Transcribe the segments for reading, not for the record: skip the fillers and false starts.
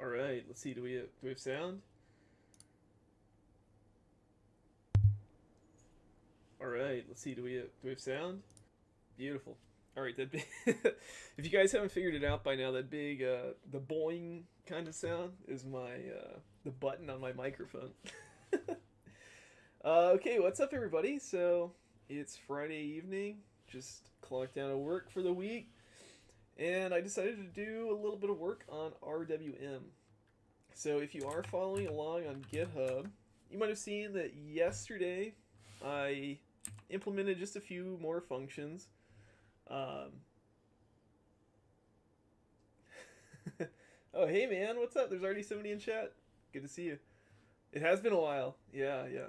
All right, let's see. Do we have sound? All right, let's see. Do we have sound? Beautiful. All right, that big, if you guys haven't figured it out by now, that big the boing kind of sound is my the button on my microphone. Okay, what's up, everybody? So it's Friday evening. Just clocked out of work for the week, and I decided to do a little bit of work on RWM. So if you are following along on GitHub, you might have seen that yesterday I implemented just a few more functions. Um, oh, hey man, what's up? There's already somebody in chat. Good to see you. It has been a while. Yeah, yeah.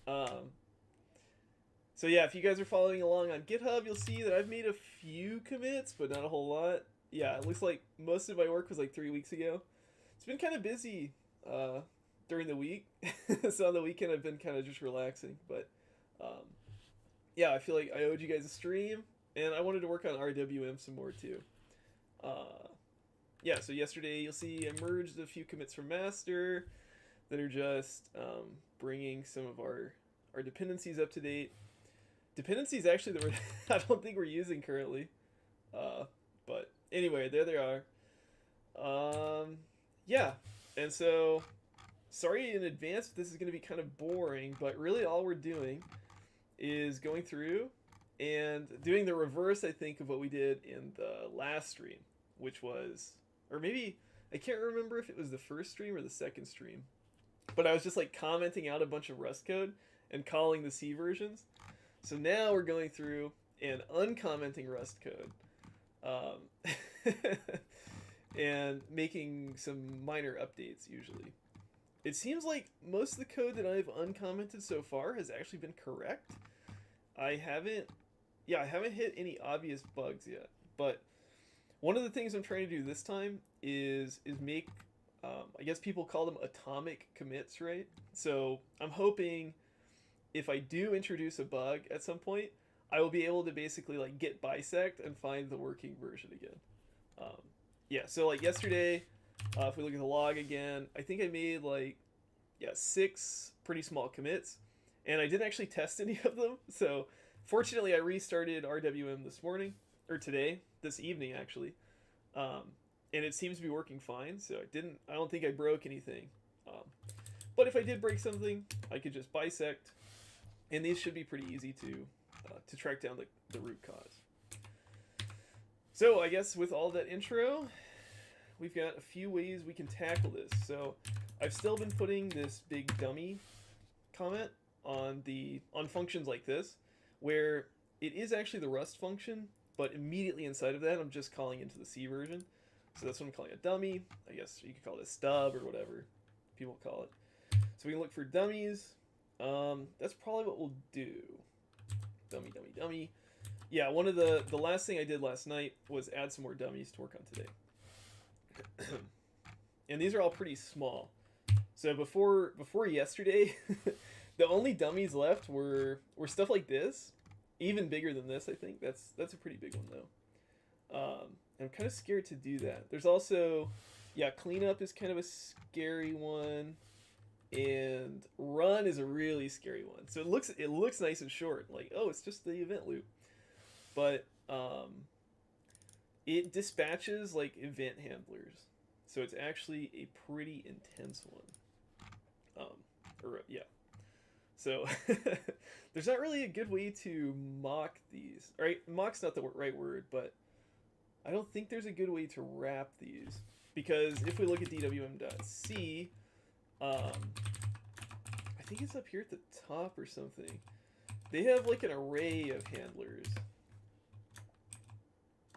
Um, so yeah, if you guys are following along on GitHub, you'll see that I've made a few commits, but not a whole lot. Yeah, it looks like most of my work was like 3 weeks ago. It's been kind of busy uh, during the week, so on the weekend I've been kind of just relaxing. But um, yeah, I feel like I owed you guys a stream, and I wanted to work on RWM some more too. Uh, yeah, so yesterday you'll see I merged a few commits from master that are just bringing some of our dependencies up to date. Dependencies actually that we're I don't think we're using currently, uh, but anyway, there they are. Yeah, and so sorry in advance if this is going to be kind of boring, but really all we're doing is going through and doing the reverse, I think, of what we did in the last stream, which was, or maybe, I can't remember if it was the first stream or the second stream, but I was just like commenting out a bunch of Rust code and calling the C versions. So now we're going through and uncommenting Rust code. Um, and making some minor updates usually. It seems like most of the code that I've uncommented so far has actually been correct. I haven't, yeah, I haven't hit any obvious bugs yet. But one of the things I'm trying to do this time is make, I guess people call them atomic commits, right? So I'm hoping if I do introduce a bug at some point, I will be able to basically like git bisect and find the working version again. Um, yeah, so like yesterday, if we look at the log again, I think I made like, yeah, 6 pretty small commits, and I didn't actually test any of them. So fortunately, I restarted RWM this morning, or today, this evening actually, um, and it seems to be working fine. So I don't think I broke anything. Um, but if I did break something, I could just bisect, and these should be pretty easy to track down the root cause. So I guess with all that intro, we've got a few ways we can tackle this. So I've still been putting this big dummy comment on functions like this, where it is actually the Rust function, but immediately inside of that I'm just calling into the C version. So that's what I'm calling a dummy. I guess you could call it a stub or whatever people call it. So we can look for dummies. That's probably what we'll do. Dummy, dummy, dummy. Yeah, one of the last thing I did last night was add some more dummies to work on today. And these are all pretty small. So before yesterday, the only dummies left were stuff like this, even bigger than this. I think that's a pretty big one though. I'm kind of scared to do that. There's also, yeah, cleanup is kind of a scary one, and run is a really scary one. So it looks nice and short, like, oh, it's just the event loop, but it dispatches like event handlers, so it's actually a pretty intense one. Yeah. So there's not really a good way to mock these. All right, mock's not the right word, but I don't think there's a good way to wrap these, because if we look at dwm.c, I think it's up here at the top or something. They have like an array of handlers.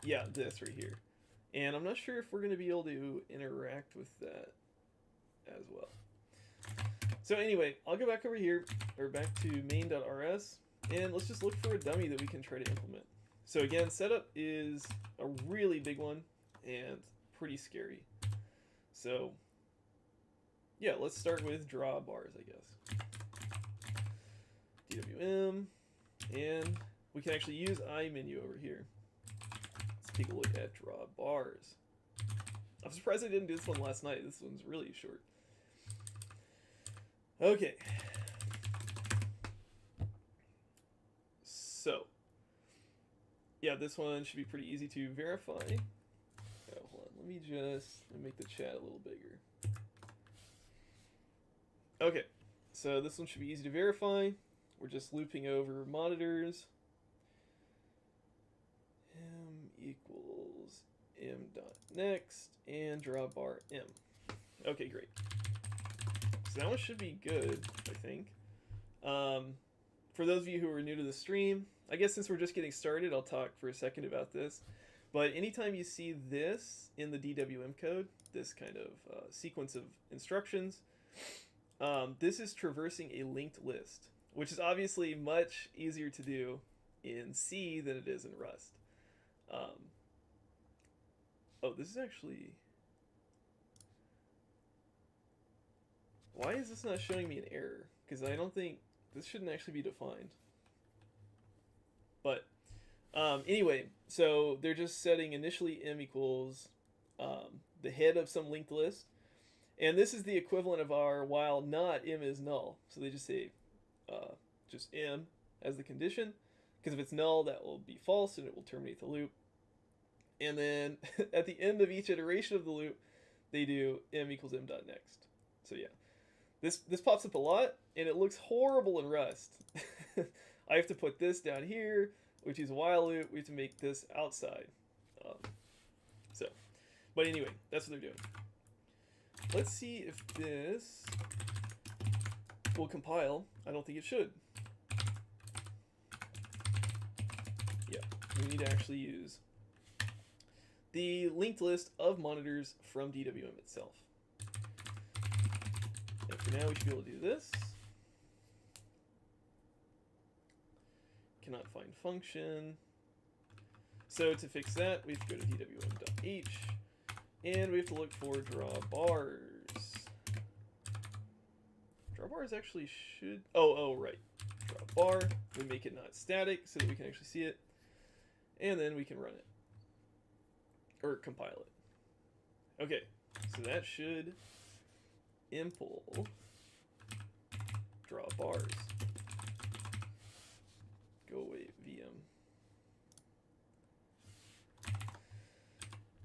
Yeah, this right here. And I'm not sure if we're going to be able to interact with that as well. So anyway, I'll go back over here, or back to main.rs, and let's just look for a dummy that we can try to implement. So again, setup is a really big one and pretty scary. So yeah, let's start with draw bars, I guess. DWM, and we can actually use iMenu over here. Let's take a look at draw bars. I'm surprised I didn't do this one last night. This one's really short. Okay. So, yeah, this one should be pretty easy to verify. Oh, hold on. Let me make the chat a little bigger. Okay, so this one should be easy to verify. We're just looping over monitors. M equals m dot next and drawbar m. Okay, great. So that one should be good, I think. For those of you who are new to the stream, I guess since we're just getting started, I'll talk for a second about this. But anytime you see this in the DWM code, this kind of sequence of instructions, this is traversing a linked list, which is obviously much easier to do in C than it is in Rust. Oh, this is actually... Why is this not showing me an error? Because I don't think... This shouldn't actually be defined. But, anyway, so they're just setting initially m equals the head of some linked list. And this is the equivalent of our while not m is null. So they just say just m as the condition. Because if it's null, that will be false and it will terminate the loop. And then at the end of each iteration of the loop, they do m equals m dot next. So yeah, this pops up a lot, and it looks horrible in Rust. I have to put this down here, which is a while loop. We have to make this outside. But anyway, that's what they're doing. Let's see if this will compile. I don't think it should. Yeah, we need to actually use the linked list of monitors from DWM itself. And for now, we should be able to do this. Cannot find function. So to fix that, we have to go to dwm.h, and we have to look for drawbars. Drawbars actually should... Oh, right. Drawbar. We make it not static so that we can actually see it. And then we can run it. Or compile it. Okay, so that should impl drawbars. Go away, VM.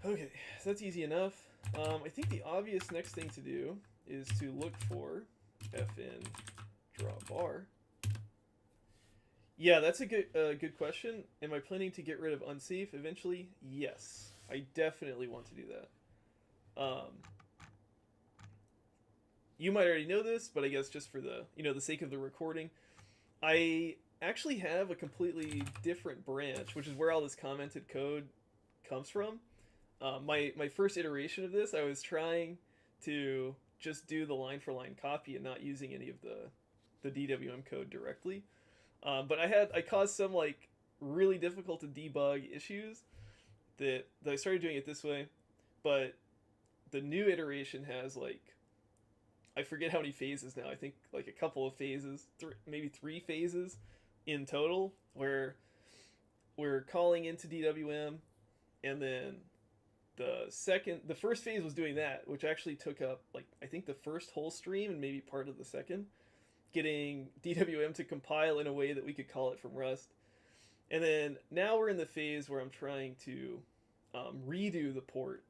Okay, so that's easy enough. I think the obvious next thing to do is to look for fn drawbar. Yeah, that's a good question. Am I planning to get rid of unsafe eventually? Yes, I definitely want to do that. You might already know this, but I guess just for the the sake of the recording, I actually have a completely different branch, which is where all this commented code comes from. My first iteration of this, I was trying to just do the line-for-line copy and not using any of the DWM code directly. But I caused some like really difficult to debug issues that I started doing it this way. But the new iteration has like, I forget how many phases now. I think like a couple of phases, maybe 3 phases in total, where we're calling into DWM, and then the first phase was doing that, which actually took up like I think the first whole stream and maybe part of the second, getting DWM to compile in a way that we could call it from Rust. And then now we're in the phase where I'm trying to redo the port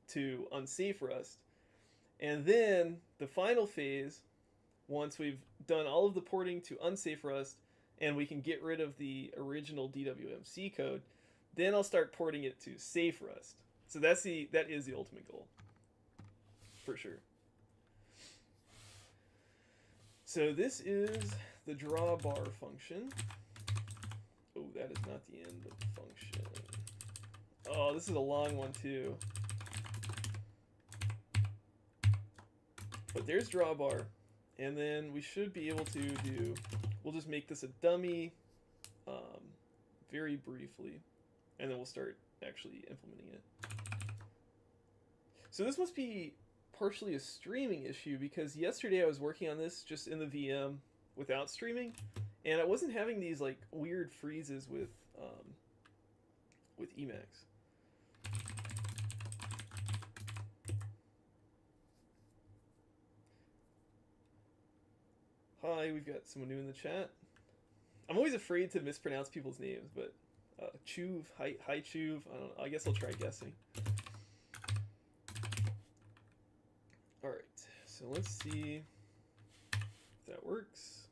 to unsafe Rust. And then the final phase, once we've done all of the porting to unsafe Rust and we can get rid of the original DWM-C code, then I'll start porting it to safe Rust. So that is the ultimate goal, for sure. So this is the drawbar function. Oh, that is not the end of the function. Oh, this is a long one too. But there's drawbar, and then we should be able to do, we'll just make this a dummy very briefly, and then we'll start actually implementing it. So this must be partially a streaming issue, because yesterday I was working on this just in the VM without streaming, and I wasn't having these like weird freezes with Emacs. Hi, we've got someone new in the chat. I'm always afraid to mispronounce people's names, but Chuv, hi Chuv. I don't know. I guess I'll try guessing. All right, so let's see if that works.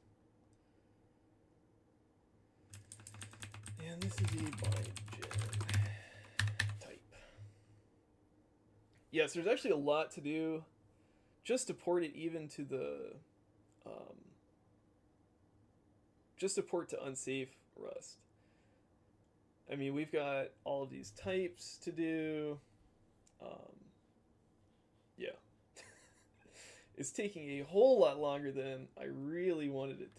And this is a bind gen type. Yes, there's actually a lot to do just to port it even to the just to port to unsafe Rust. I mean, we've got all of these types to do. Yeah. It's taking a whole lot longer than I really wanted it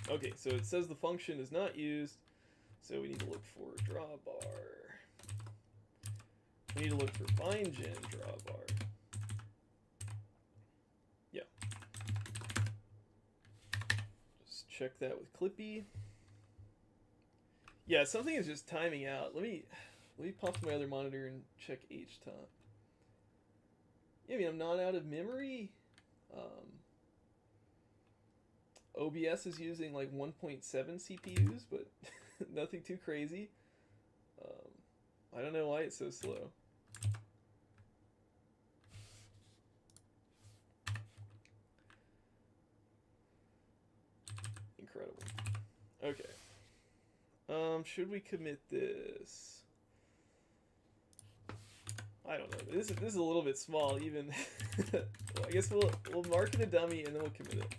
to. Okay, so it says the function is not used, so we need to look for drawbar. We need to look for bindgen drawbar. Yeah. Just check that with Clippy. Yeah, something is just timing out. Let me pop to my other monitor and check htop. Yeah, I mean, I'm not out of memory. OBS is using like 1.7 CPUs, but nothing too crazy. I don't know why it's so slow. Incredible. Okay. Should we commit this? I don't know. This is a little bit small, even. Well, I guess we'll mark it a dummy and then we'll commit it.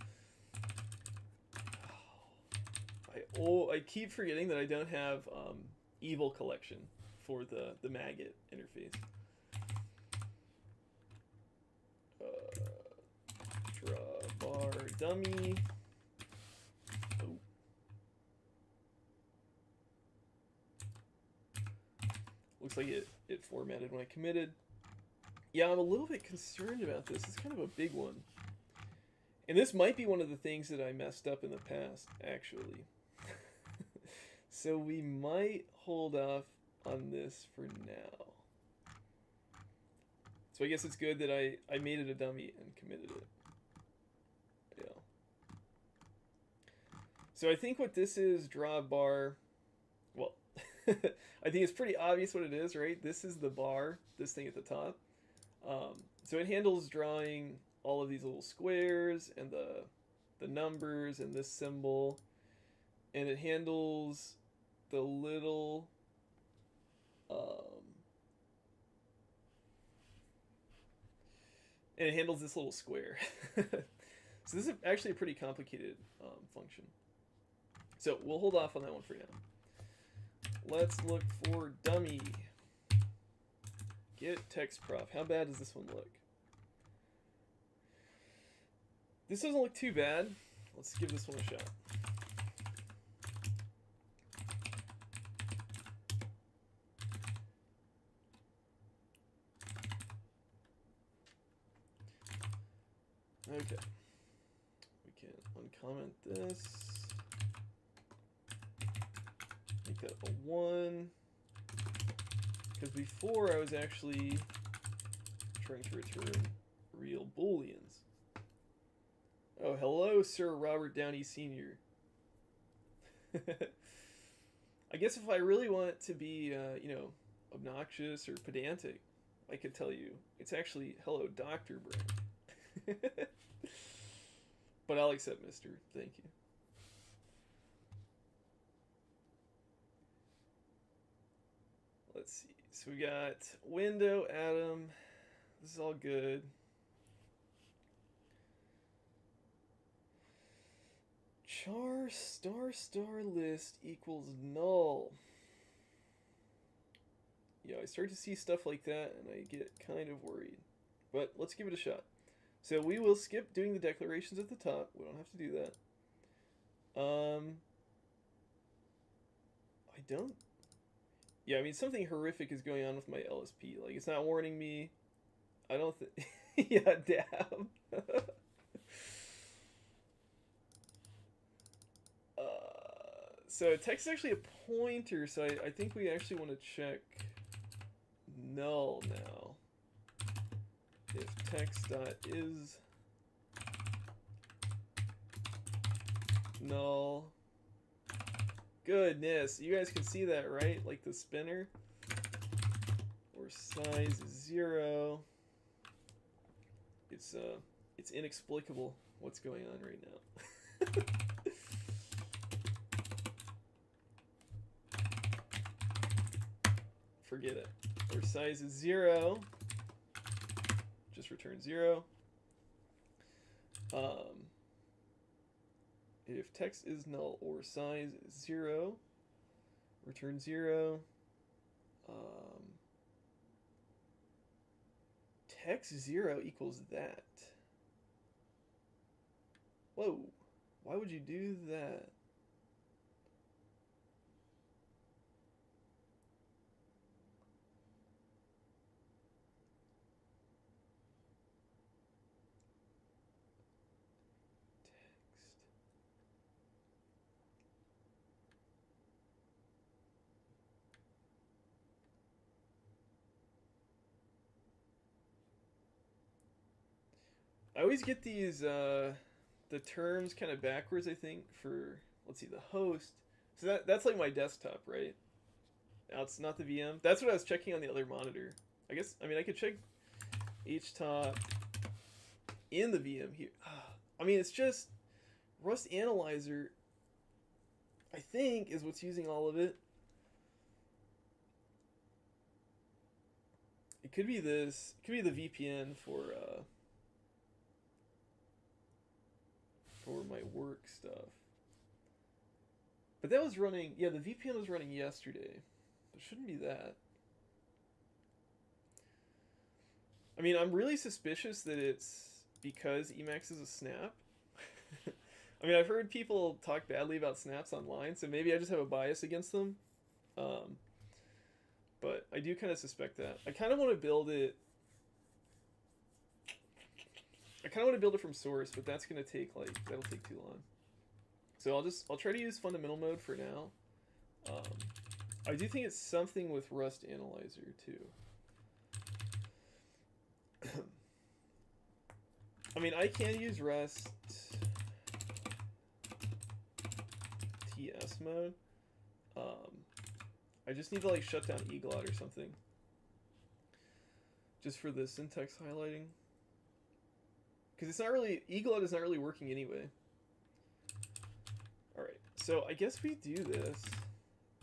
I keep forgetting that I don't have Evil Collection for the maggot interface. Drawbar dummy. Oh. Looks like it formatted when I committed. Yeah, I'm a little bit concerned about this. It's kind of a big one. And this might be one of the things that I messed up in the past, actually. So we might hold off on this for now. So I guess it's good that I made it a dummy and committed it. Yeah. So I think what this is, drawbar, well, I think it's pretty obvious what it is, right? This is the bar, this thing at the top. So it handles drawing all of these little squares and the numbers and this symbol. And it handles the little and it handles this little square. So this is actually a pretty complicated function. So we'll hold off on that one for now. Let's look for dummy. Get text prof. How bad does this one look? This doesn't look too bad. Let's give this one a shot. Okay. We can uncomment this. Make that a 1. Because before I was actually trying to return real booleans. Oh, hello, Sir Robert Downey Sr. I guess if I really want to be, you know, obnoxious or pedantic, I could tell you it's actually hello, Dr. Brown. But I'll accept Mr. Thank you. Let's see. So we got window, Adam. This is all good. Char star list equals null. Yeah, I start to see stuff like that and I get kind of worried. But let's give it a shot. So we will skip doing the declarations at the top. We don't have to do that. I don't. Yeah, I mean, something horrific is going on with my LSP. Like, it's not warning me. I don't think. Yeah, dab. So text is actually a pointer, so I think we actually want to check null now. If text dot is null. Goodness, you guys can see that, right? Like the spinner. Or size is 0. It's inexplicable what's going on right now. Forget it. Or size is 0. Just return 0. If text is null or size is 0, return 0. Text 0 equals that. Whoa, why would you do that? I always get these, the terms kind of backwards, I think, for, let's see, the host. So that's like my desktop, right? Now it's not the VM. That's what I was checking on the other monitor. I guess, I mean, I could check htop in the VM here. I mean, it's just, Rust Analyzer, I think, is what's using all of it. It could be this, it could be the VPN for my work stuff. But that was running, yeah, the VPN was running yesterday. It shouldn't be that. I mean, I'm really suspicious that it's because Emacs is a snap. I mean, I've heard people talk badly about snaps online, so maybe I just have a bias against them. But I do kind of suspect that. I kind of want to build it. I kind of want to build it from source, but that's gonna take that'll take too long. So I'll try to use fundamental mode for now. I do think it's something with Rust Analyzer too. I mean, I can use Rust TS mode. I just need to like shut down eglot or something. Just for the syntax highlighting. Because it's not really, eglot is not really working anyway. Alright, so I guess we do this.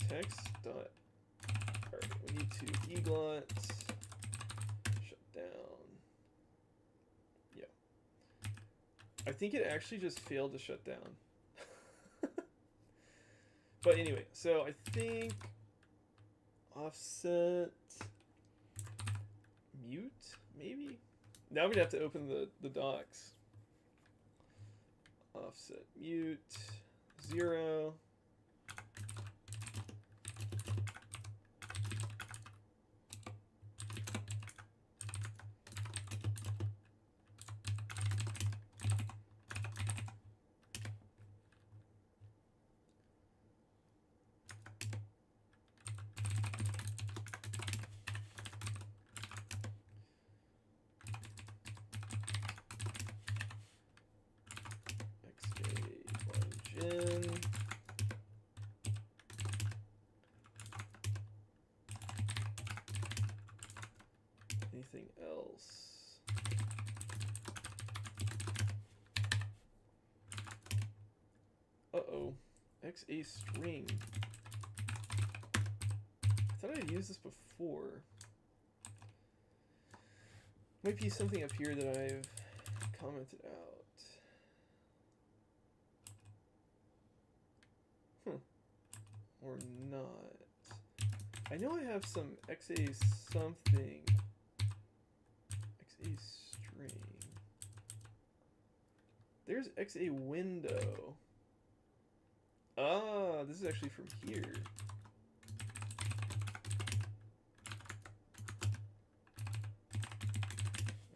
Text dot, alright, we need to eglot, shut down. Yeah. I think it actually just failed to shut down. But anyway, so I think offset mute, maybe? Now we'd have to open the docs. Offset mute 0. Anything else? Uh-oh. XA string. I thought I'd used this before. Might be something up here that I've commented out. Or not. I know I have some XA something. XA string. There's XA window. Ah, this is actually from here.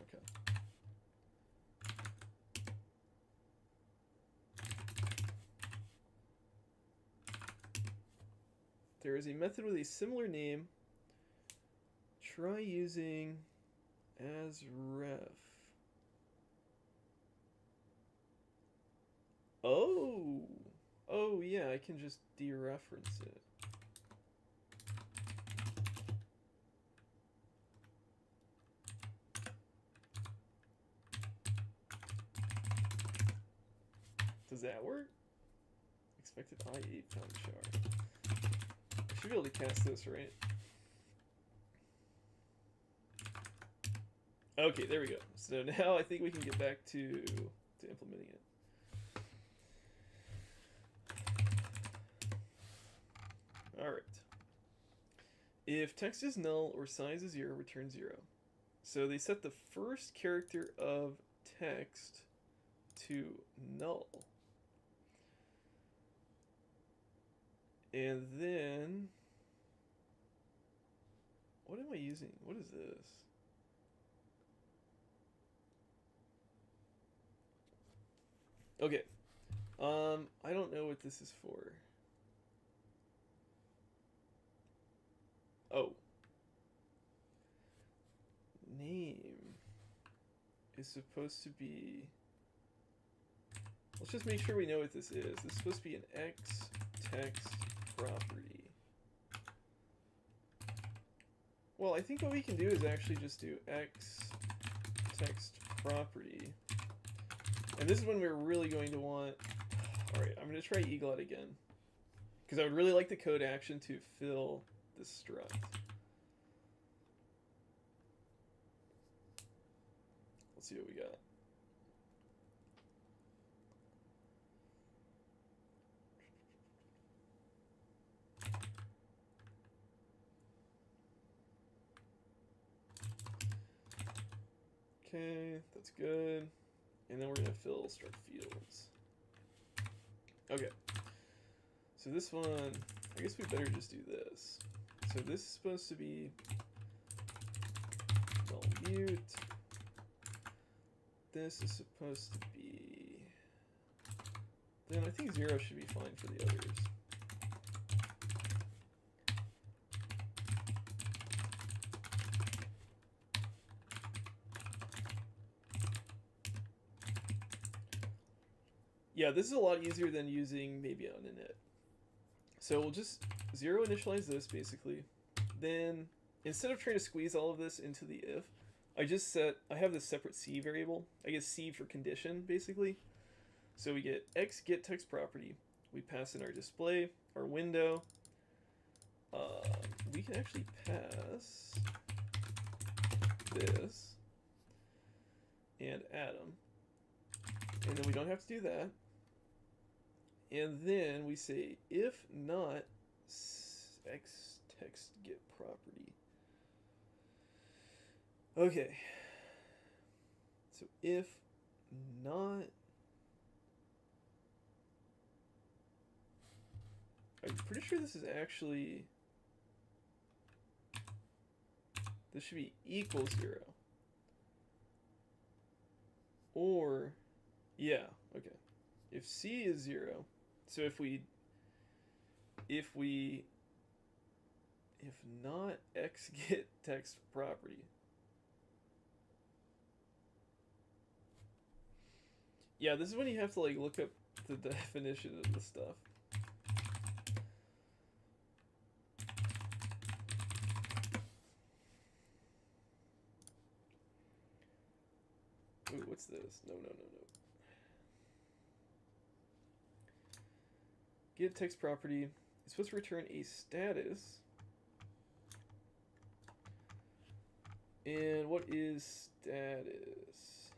Okay. There is a method with a similar name. try using as ref. Oh, oh yeah, I can just dereference it. Does that work? Expected I8 pound shard. I should be able to cast this, right? Okay, there we go. So now I think we can get back to implementing it. Alright. If text is null or size is 0, return 0. So they set the first character of text to null. And then, what am I using? What is this? Okay. I don't know what this is for. Oh. Name is supposed to be... Let's just make sure we know what this is. This is supposed to be an X text property. Well, I think what we can do is actually just do X text property. And this is when we're really going to want... Alright, I'm going to try eagle out again. Because I would really like the code action to fill this struct. Let's see what we got. Okay, that's good. And then we're going to fill struct fields. Okay. So this one, I guess we better just do this. So this is supposed to be null mute. This is supposed to be... Then I think 0 should be fine for the others. Yeah, this is a lot easier than using maybe on init. So we'll just 0 initialize this basically. Then instead of trying to squeeze all of this into the if, I have this separate C variable. I guess C for condition basically. So we get X get text property. We pass in our display, our window. We can actually pass this and Atom. And then we don't have to do that. And then we say if not X text get property. Okay. So if not, I'm pretty sure this is actually, this should be equal 0. Or, yeah, okay. If C is 0, so if not X get text property. Yeah, this is when you have to like look up the definition of the stuff. Ooh, what's this? No. Get text property. It's supposed to return a status. And what is status?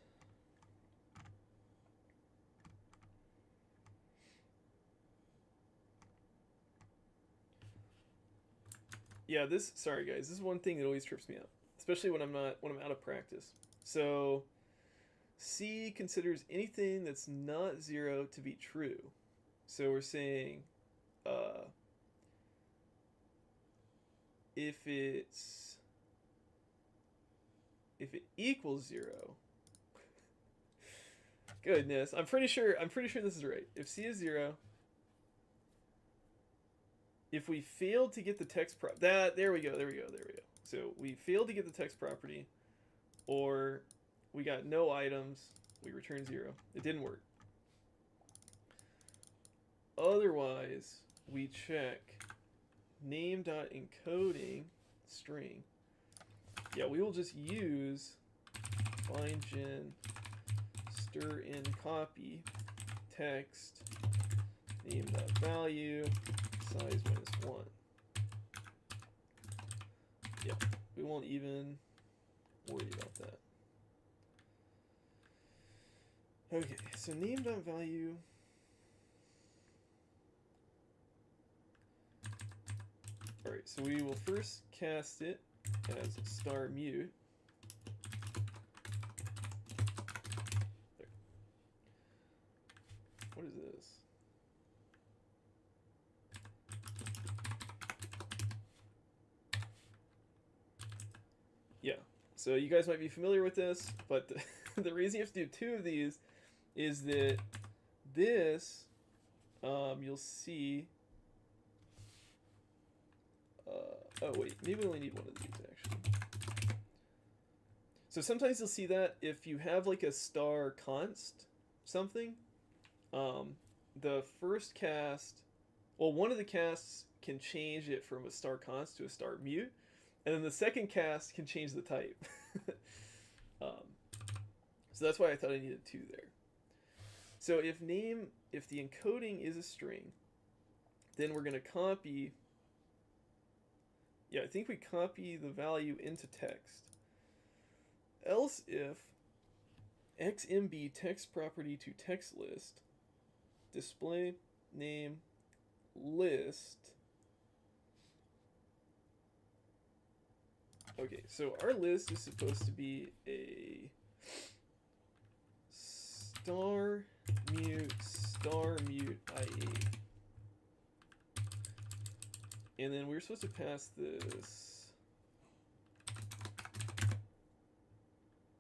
Yeah, sorry guys, this is one thing that always trips me up, especially when I'm out of practice. So C considers anything that's not 0 to be true. So we're saying if it equals 0. Goodness, I'm pretty sure this is right. If C is 0, if we failed to get the text there we go. So we failed to get the text property, or we got no items, we return 0. It didn't work. Otherwise, we check name.encoding string. Yeah, we will just use find gen stir in copy text name.value size -1. Yep, we won't even worry about that. Okay, so name.value. Alright, so we will first cast it as star mute. There. What is this? Yeah, so you guys might be familiar with this, but the reason you have to do 2 of these is that this, you'll see. Oh wait, maybe we only need 1 of these actually. So sometimes you'll see that if you have like a star const something, the first cast, well, one of the casts can change it from a star const to a star mute, and then the second cast can change the type. So that's why I thought I needed 2 there. So if the encoding is a string, then we're going to copy. Yeah, I think we copy the value into text. Else if xmb text property to text list display name list. Okay, so our list is supposed to be a star mute IE. And then we're supposed to pass this.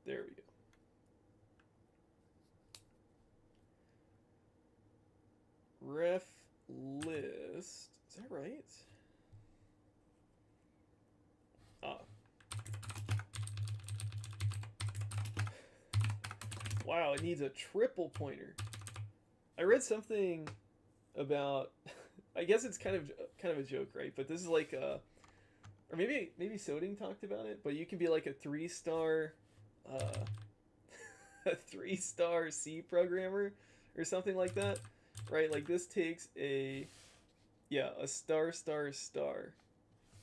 There we go. Ref list. Is that right? Ah. Wow, it needs a triple pointer. I read something about, I guess it's kind of a joke, right? But this is like or maybe Soding talked about it, but you can be like a 3-star a 3-star C programmer or something like that, right? Like this takes a star.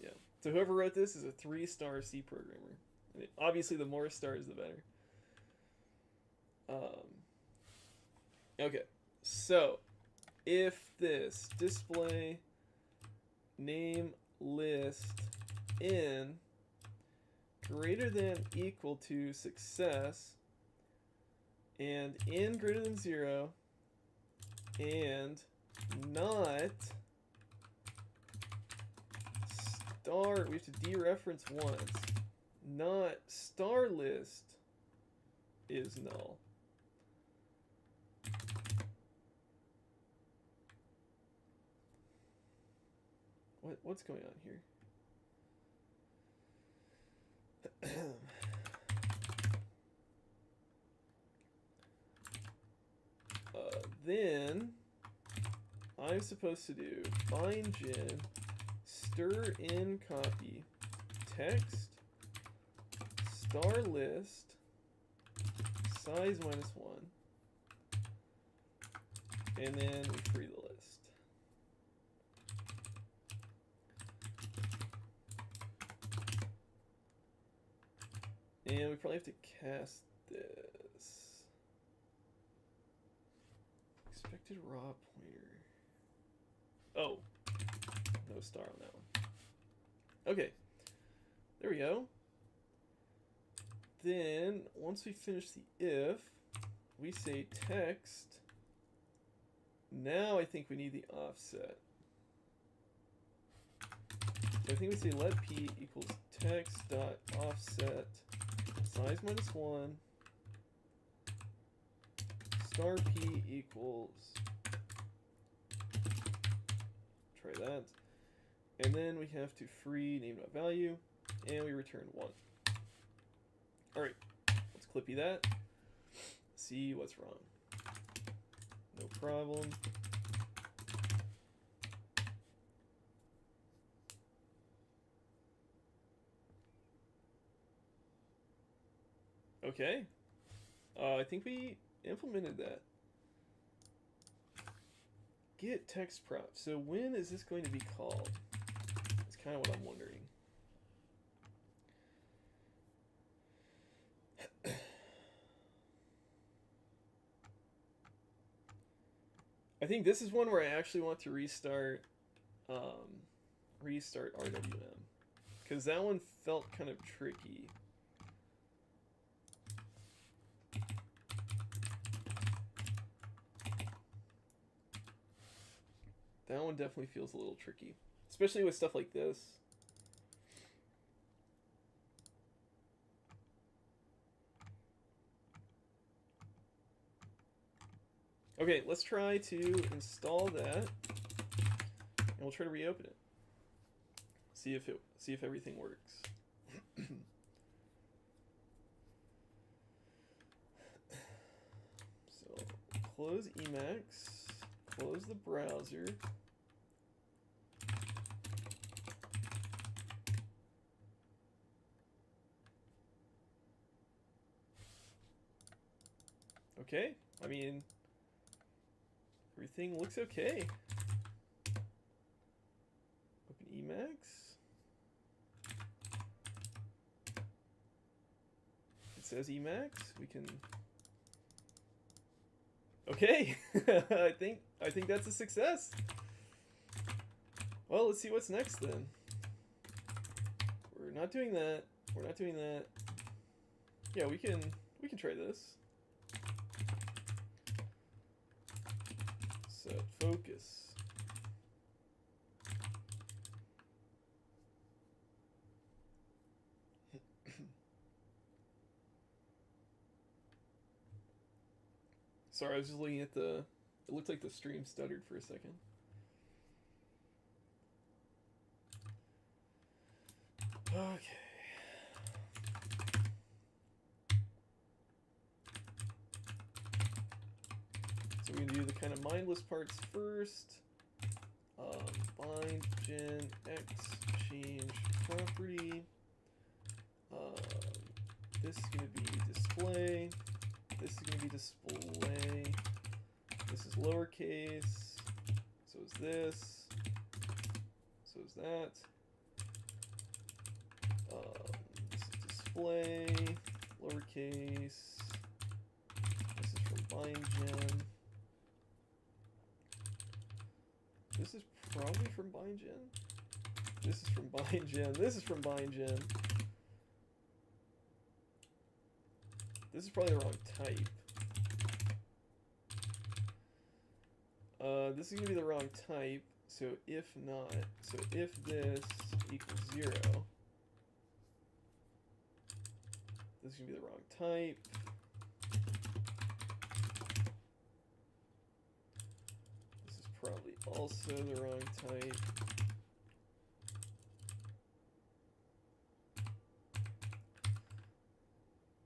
Yeah. So whoever wrote this is a 3-star C programmer. And obviously the more stars the better. Okay. So if this display name list in greater than equal to success and in greater than 0 and not star, we have to dereference once, not star list is null. What's going on here? Then I'm supposed to do find gen stir in copy text star list size -1, and then we free the list. And we probably have to cast this. Expected raw pointer. Oh, no star on that one. Okay, there we go. Then once we finish the if, we say text. Now I think we need the offset. So I think we say let p equals text dot offset size -1 star p equals, try that, and then we have to free name.value and we return 1. Alright, let's clippy that. See what's wrong. No problem. Okay. I think we implemented that. Get text prop. So when is this going to be called? That's kind of what I'm wondering. I think this is one where I actually want to restart RWM, because that one felt kind of tricky. That one definitely feels a little tricky, especially with stuff like this. Okay, let's try to install that, and we'll try to reopen it. See if everything works. So close Emacs, close the browser. Okay, I mean, everything looks okay. Open Emacs. It says Emacs. We can. Okay, I think that's a success. Well, let's see what's next then. We're not doing that. We're not doing that. Yeah, we can try this. Set focus. Sorry, I was just looking at the... It looked like the stream stuttered for a second. Okay. So we're going to do the kind of mindless parts first. Bind gen x change property. This is going to be display. This is going to be display. This is lowercase. So is this. So is that. This is display. Lowercase. This is from bindgen. This is probably from bindgen. This is from bindgen. This is from bindgen. This is probably the wrong type. This is going to be the wrong type, so if not, so if this equals 0, this is going to be the wrong type. This is probably also the wrong type.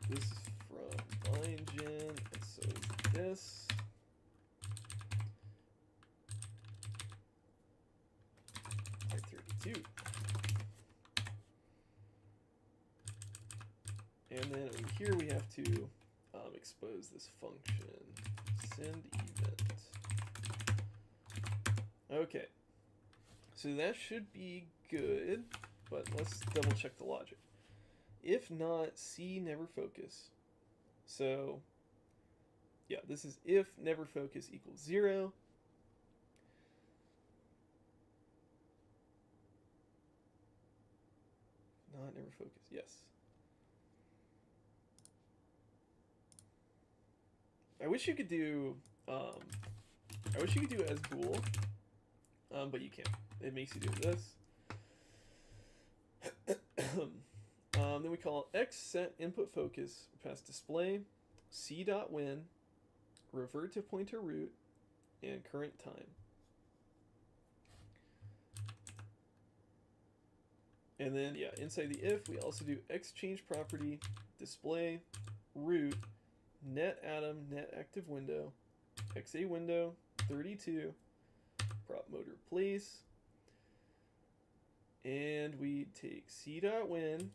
This is from bindgen, and so is this. I32. And then over here we have to expose this function, send event. Okay, so that should be good, but let's double check the logic. If not, C never focus. So, yeah, this is if never focus equals 0. Not never focus, yes. I wish you could do as bool, but you can't. It makes you do this. Then we call x set input focus, pass display, c.when, revert to pointer root, and current time. And then, yeah, inside the if, we also do exchange property, display, root, net atom, net active window, xa window, 32, prop motor place, and we take c.win,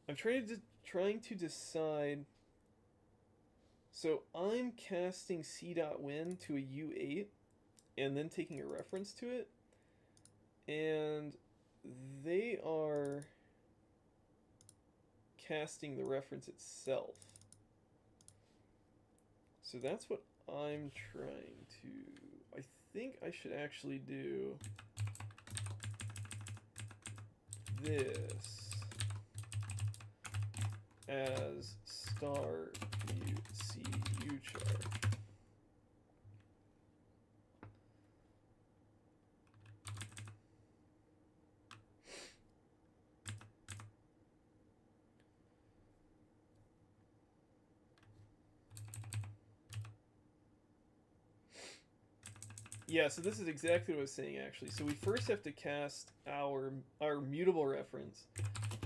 I'm trying to decide. So I'm casting c.win to a u8 and then taking a reference to it, and they are casting the reference itself. So that's what I'm trying to. I think I should actually do this as star mute c uchar. Yeah, so this is exactly what I was saying actually. So we first have to cast our mutable reference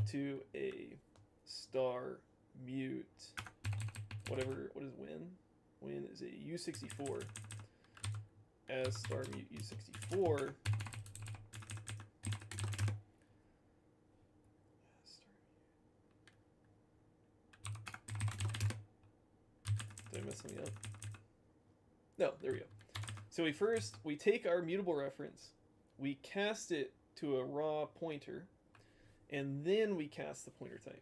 to a star mute whatever. What is win? Win is a u64 as star mute u64. Did I mess something up? No, there we go. So we take our mutable reference, we cast it to a raw pointer, and then we cast the pointer type.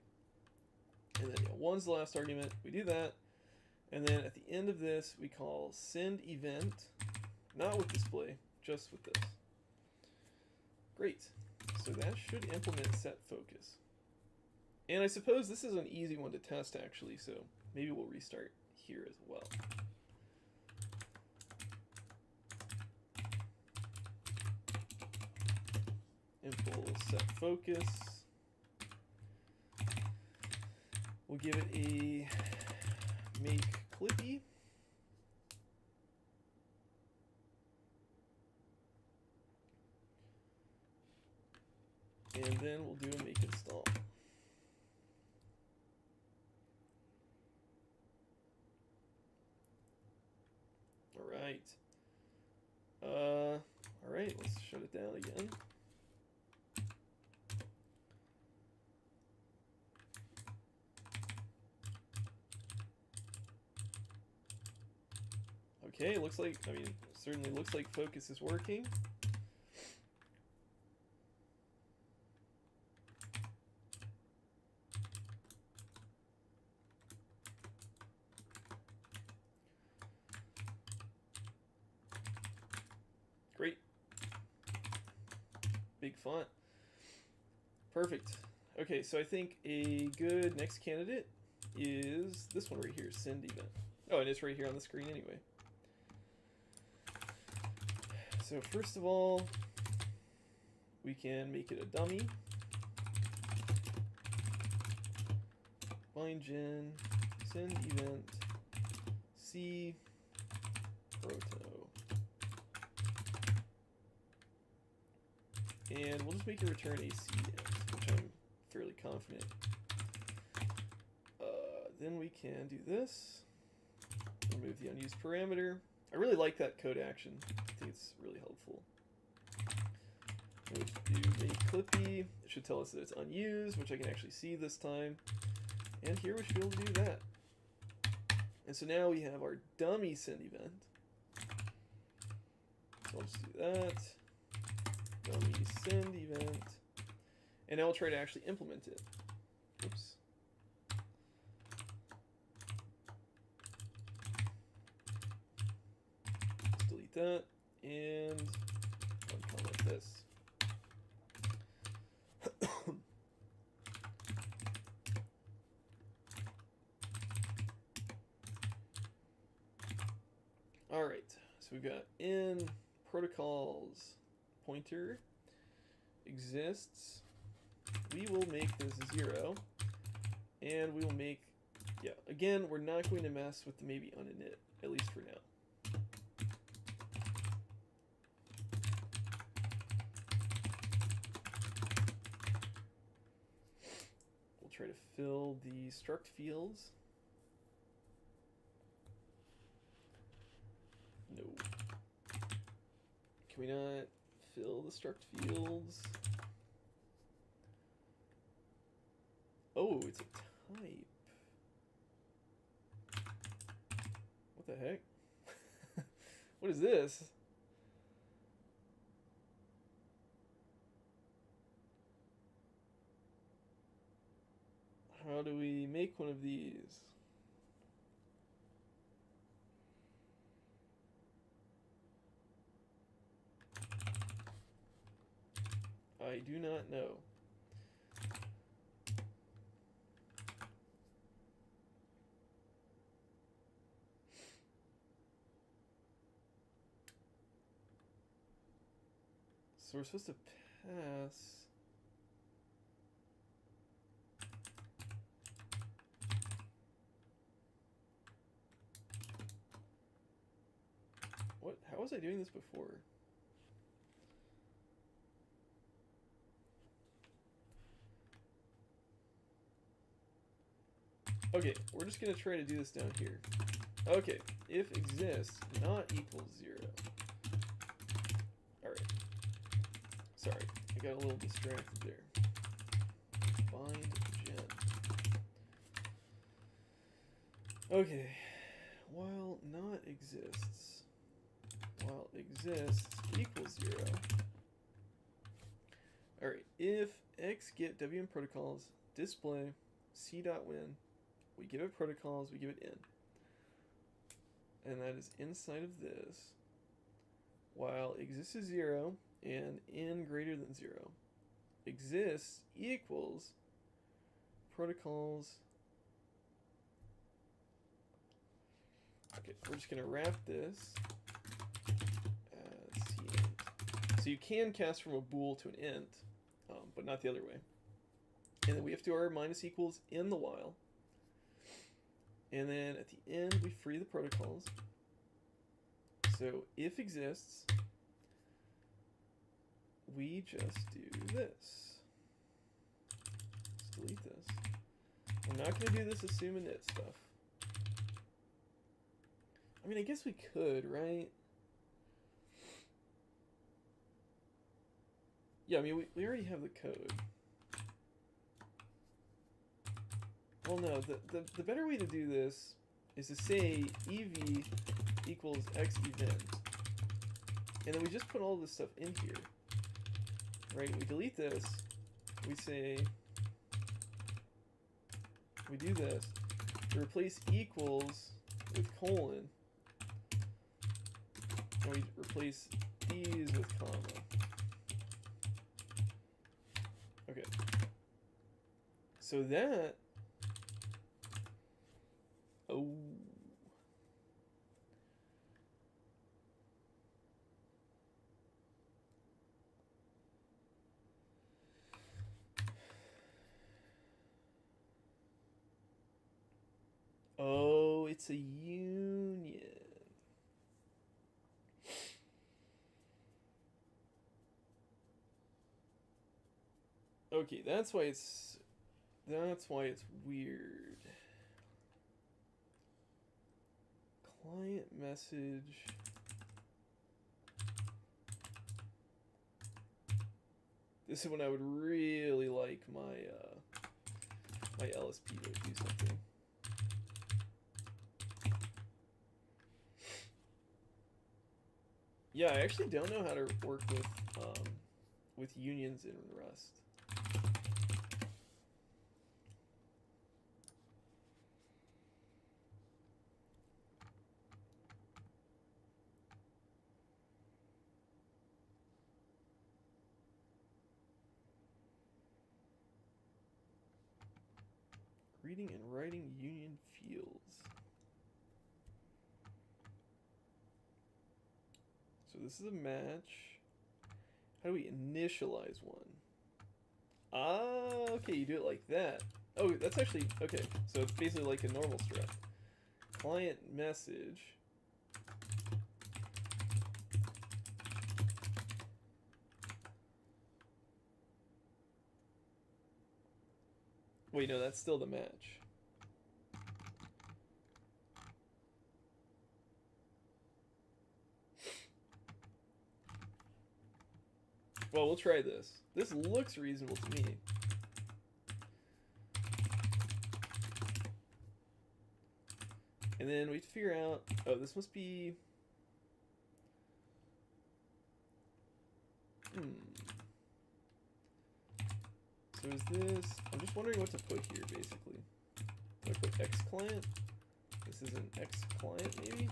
And then, yeah, 1's the last argument. We do that, and then at the end of this, we call send event, not with display, just with this. Great. So that should implement set focus. And I suppose this is an easy one to test actually, so maybe we'll restart here as well. Impl set focus. We'll give it a make clippy. And then we'll do a make install. All right, let's shut it down again. Okay, it looks like, I mean, it certainly looks like focus is working. Great. Big font. Perfect. Okay, so I think a good next candidate is this one right here, send event. Oh, and it's right here on the screen anyway. So first of all, we can make it a dummy. Bind gen, send event, C, proto. And we'll just make it return a cint, which I'm fairly confident. Then we can do this. Remove the unused parameter. I really like that code action. I think it's really helpful. We'll do make clippy. It should tell us that it's unused, which I can actually see this time. And here we should be able to do that. And so now we have our dummy send event. So I'll just do that. Dummy send event. And now we'll try to actually implement it. Oops. Let's delete that and uncomment this. All right, so we've got in protocols pointer exists we will make this 0, and we will make, yeah, again, we're not going to mess with the maybe uninit, at least for now. We'll try to fill the struct fields. No. Can we not fill the struct fields? Oh, it's a type. What the heck? What is this? How do we make one of these? I do not know. So we're supposed to pass. What? How was I doing this before? Okay, we're just gonna try to do this down here. Okay, if exists not equals 0. Alright. Sorry, I got a little distracted there. Bind gen. Okay, while not exists, while exists equals 0. Alright, if x get wm protocols display c.win, we give it protocols, we give it in. And that is inside of this. While exists is 0 and in greater than 0. Exists equals protocols. Okay, we're just going to wrap this as c8. So you can cast from a bool to an int, but not the other way. And then we have to do our minus equals in the while. And then at the end, we free the protocols. So if exists, we just do this. Let's delete this. I'm not going to do this assume init stuff. I mean, I guess we could, right? Yeah, I mean, we already have the code. Well, no, the better way to do this is to say EV equals X event. And then we just put all this stuff in here. Right? We delete this. We say, we do this. We replace equals with colon. And we replace these with comma. Okay. So that... Oh. Oh, it's a union. Okay, that's why it's weird. Client message. This is when I would really like my my LSP to do something. Yeah, I actually don't know how to work with unions in Rust. Reading and writing union fields. So this is a match. How do we initialize one? Ah, okay, you do it like that. Oh, that's actually, okay, so it's basically like a normal strut. Client message. Wait, no, that's still the match. Well, we'll try this. This looks reasonable to me. And then we have to figure out, oh, this must be, So is this, I'm just wondering what to put here, basically. Do I put X client? This is an X client, maybe?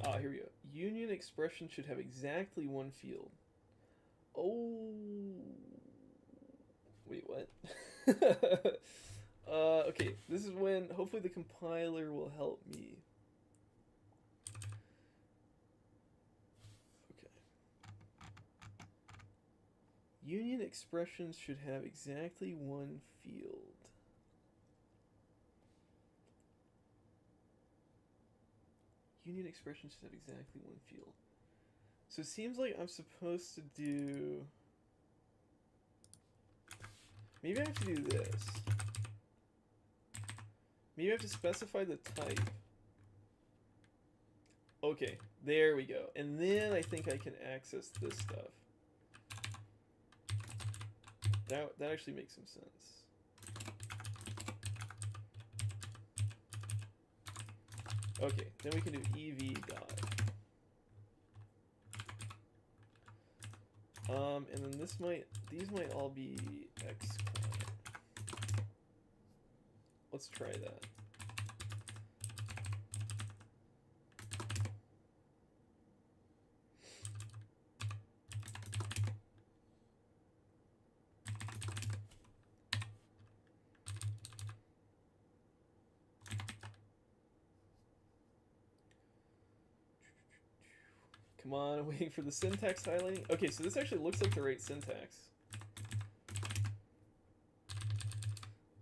Ah, here we go. Union expression should have exactly one field. Oh. Wait, what? Okay, this is when hopefully the compiler will help me. Okay. Union expressions should have exactly one field. Union expressions should have exactly one field. So it seems like I'm supposed to do... Maybe I have to do this. Maybe I have to specify the type. Okay, there we go. And then I think I can access this stuff. That actually makes some sense. Okay, then we can do ev dot. And then these might all be X client. Let's try that. Come on, I'm waiting for the syntax highlighting. Okay, so this actually looks like the right syntax.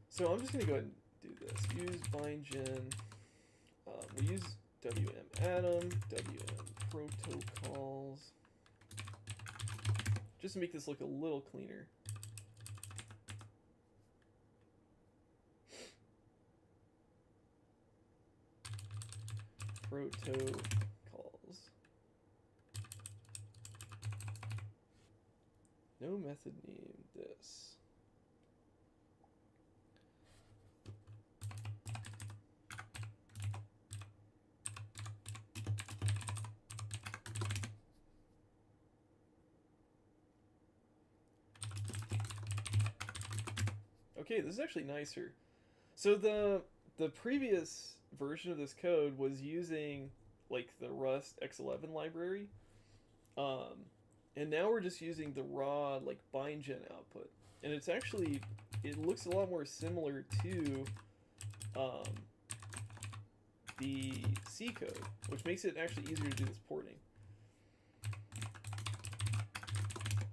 So I'm just going to go ahead and do this. Use bindgen. We use wm-atom, wm-protocols. Just to make this look a little cleaner. Protocols. No method name this. Okay, this is actually nicer. So the previous version of this code was using like the Rust X11 library. And now we're just using the raw like bindgen output. And it's actually, it looks a lot more similar to the C code, which makes it actually easier to do this porting.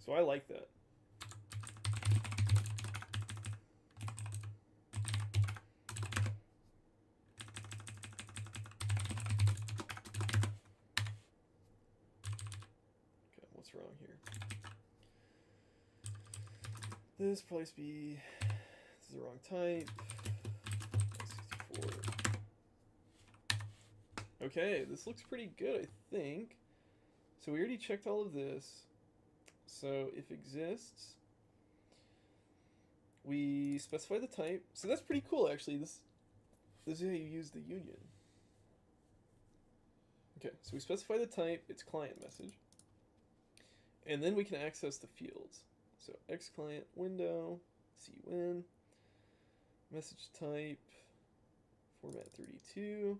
So I like that. Okay, what's wrong here? This probably be, this is the wrong type. 64. Okay, this looks pretty good, I think. So we already checked all of this. So if exists, we specify the type. So that's pretty cool, actually. This is how you use the union. Okay, so we specify the type. It's client message, and then we can access the fields. So X client window, cwin, message type, format 32,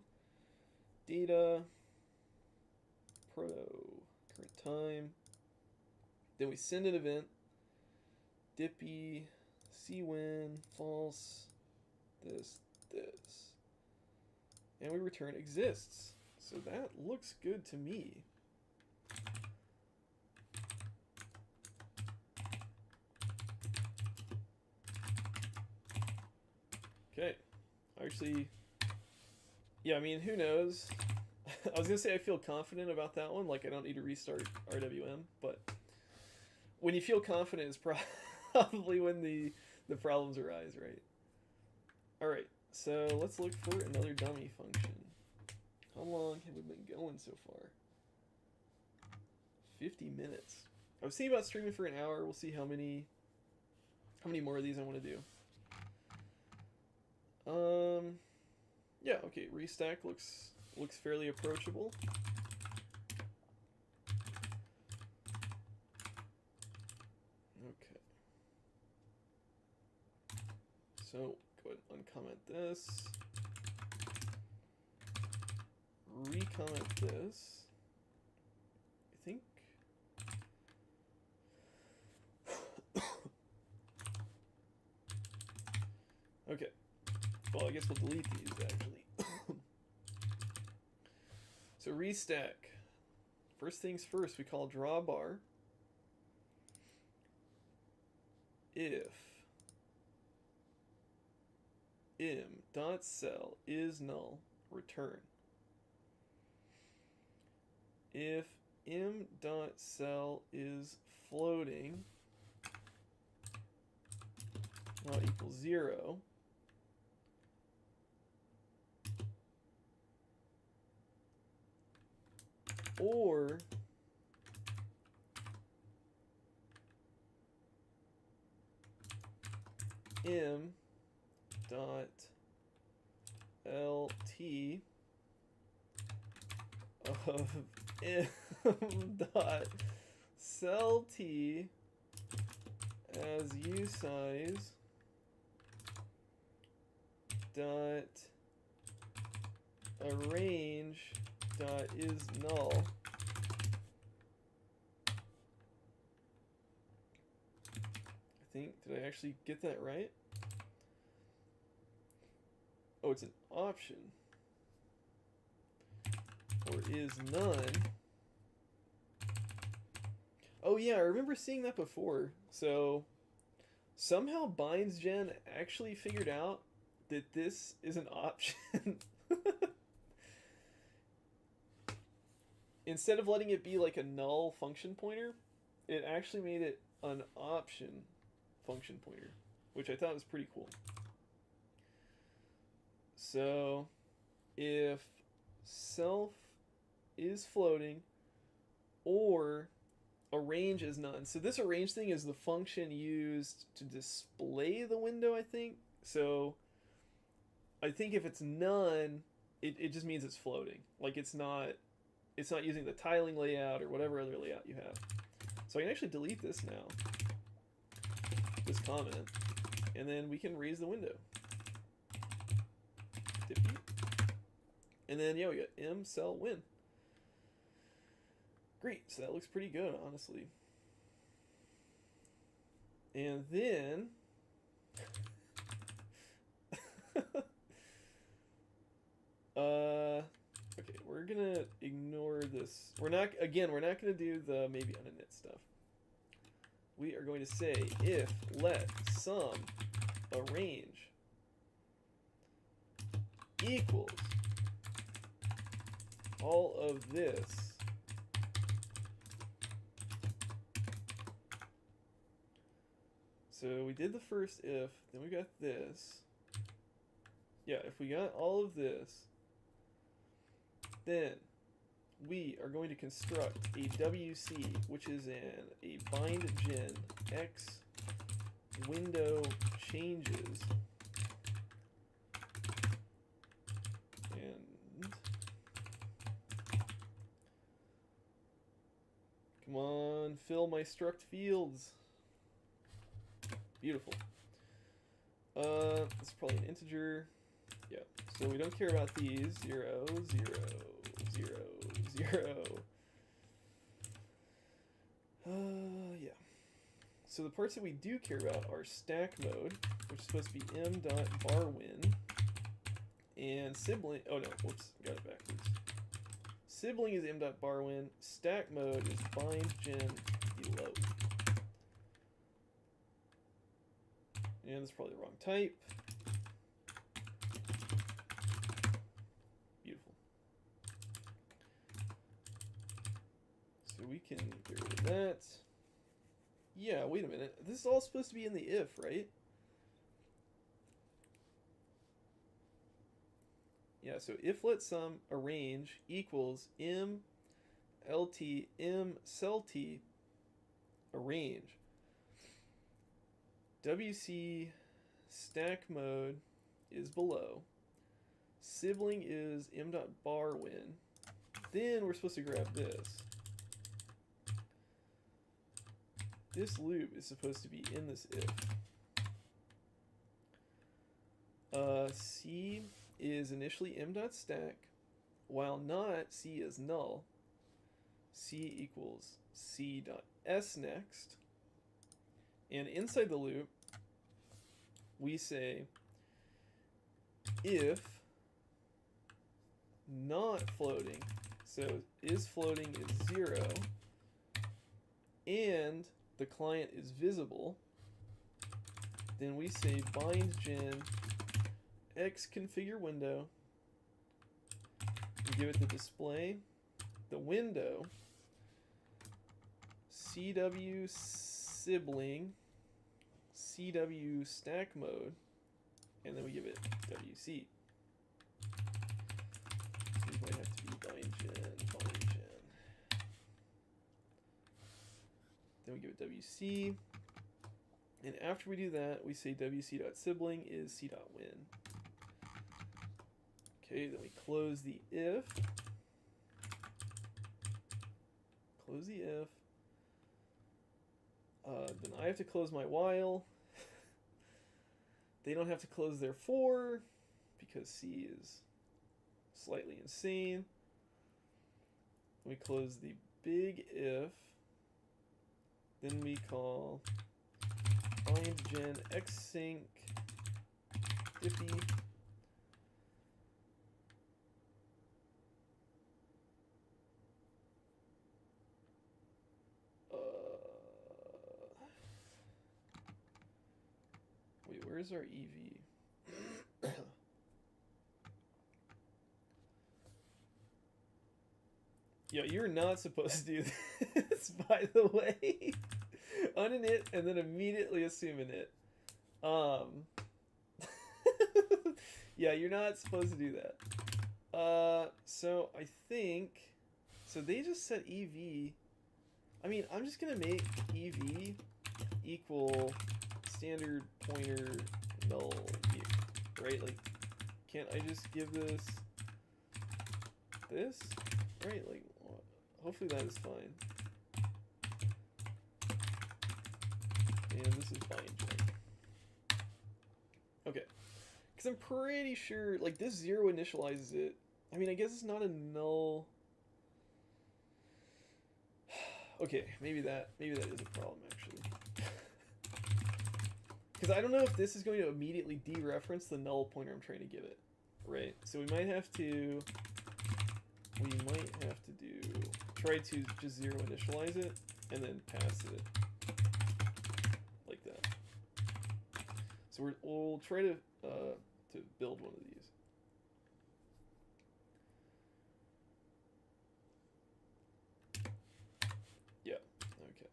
data, proto, current time. Then we send an event, dippy see when, false, this, this. And we return exists. So that looks good to me. Okay. Actually, yeah, I mean, who knows? I was going to say I feel confident about that one. Like, I don't need to restart RWM. But when you feel confident is probably when the problems arise, right? All right. So let's look for another dummy function. How long have we been going so far? 50 minutes. I was thinking about streaming for an hour. We'll see how many more of these I want to do. Yeah, okay, Restack looks fairly approachable. Okay. So go ahead and uncomment this. Recomment this. I think. Okay. Well, I guess we'll delete these actually. So Restack. First things first, we call drawbar if im.cell is null, return. If im.cell is floating, not equals 0, or im dot lt of im dot cell t as usize dot arrange dot is null. I think, did I actually get that right? Oh, it's an option. Or is none. Oh yeah, I remember seeing that before. So somehow BindsGen actually figured out that this is an option. Instead of letting it be like a null function pointer, it actually made it an option function pointer, which I thought was pretty cool. So if self is floating or arrange is none. So this arrange thing is the function used to display the window, I think. So I think if it's none, it just means it's floating. Like it's not using the tiling layout or whatever other layout you have. So I can actually delete this now, this comment, and then we can raise the window. And then, yeah, we got M cell win. Great, so that looks pretty good, honestly. And then okay, we're gonna ignore this. We're not gonna do the maybe on a knit stuff. We are going to say if let sum arrange equals all of this so we did the first if, then we got this. Yeah, if we got all of this, then we are going to construct a WC, which is a BindGen X window changes. And come on, fill my struct fields. Beautiful. It's probably an integer. Yeah, so we don't care about these. 0, 0, 0, 0. Yeah. So the parts that we do care about are stack mode, which is supposed to be m.barwin, and sibling. Oh no, whoops, got it backwards. Sibling is m.barwin. Stack mode is bindgen below. And that's probably the wrong type. Beautiful. So we can get rid of that. Yeah, wait a minute. This is all supposed to be in the if, right? Yeah, so if let sum arrange equals m lt m celt arrange. WC stack mode is below. Sibling is m.barwin. Then we're supposed to grab this. This loop is supposed to be in this if. C is initially m.stack, while not, C is null. C equals c.sNext. And inside the loop, we say if not floating, so is floating is 0, and the client is visible, then we say bindgen x configure window, and give it the display, the window, CW sibling, CW stack mode, and then we give it WC. So we might have to be bindgen. Then we give it WC. And after we do that, we say WC.sibling is C.win. Okay, then we close the if. Close the if. Then I have to close my while. They don't have to close their for because C is slightly insane. We close the big if. Then we call bindgen xsync diffy. Wait, where's our EV? Yo, you're not supposed to do this, by the way. Uninit and then immediately assume an it. Yeah, you're not supposed to do that. So I think, so they just set EV. I mean, I'm just gonna make EV equal standard pointer null view, right? Like, can't I just give this, right? Like, hopefully that is fine. And this is bindgen. Okay. Because I'm pretty sure, like, this 0 initializes it. I mean, I guess it's not a null. Okay, maybe that is a problem, actually. Because I don't know if this is going to immediately dereference the null pointer I'm trying to give it. Right? So we might have to try to just 0 initialize it, and then pass it. Like that. So we'll try to build one of these. Yeah. Okay.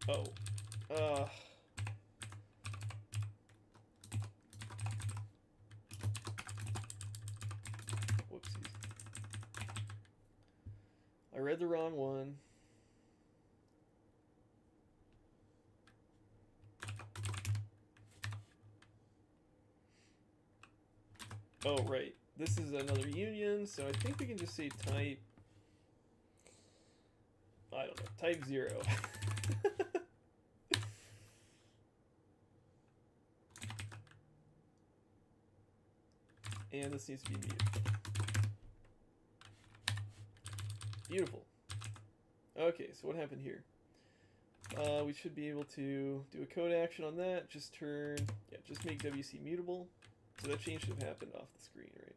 Oh. Whoopsies. I read the wrong one. Oh, right. This is another union, so I think we can just say type I don't know, type 0. And this needs to be mute. Beautiful. Okay, so what happened here? We should be able to do a code action on that. Just turn, yeah, just make WC mutable. So that change should have happened off the screen, right?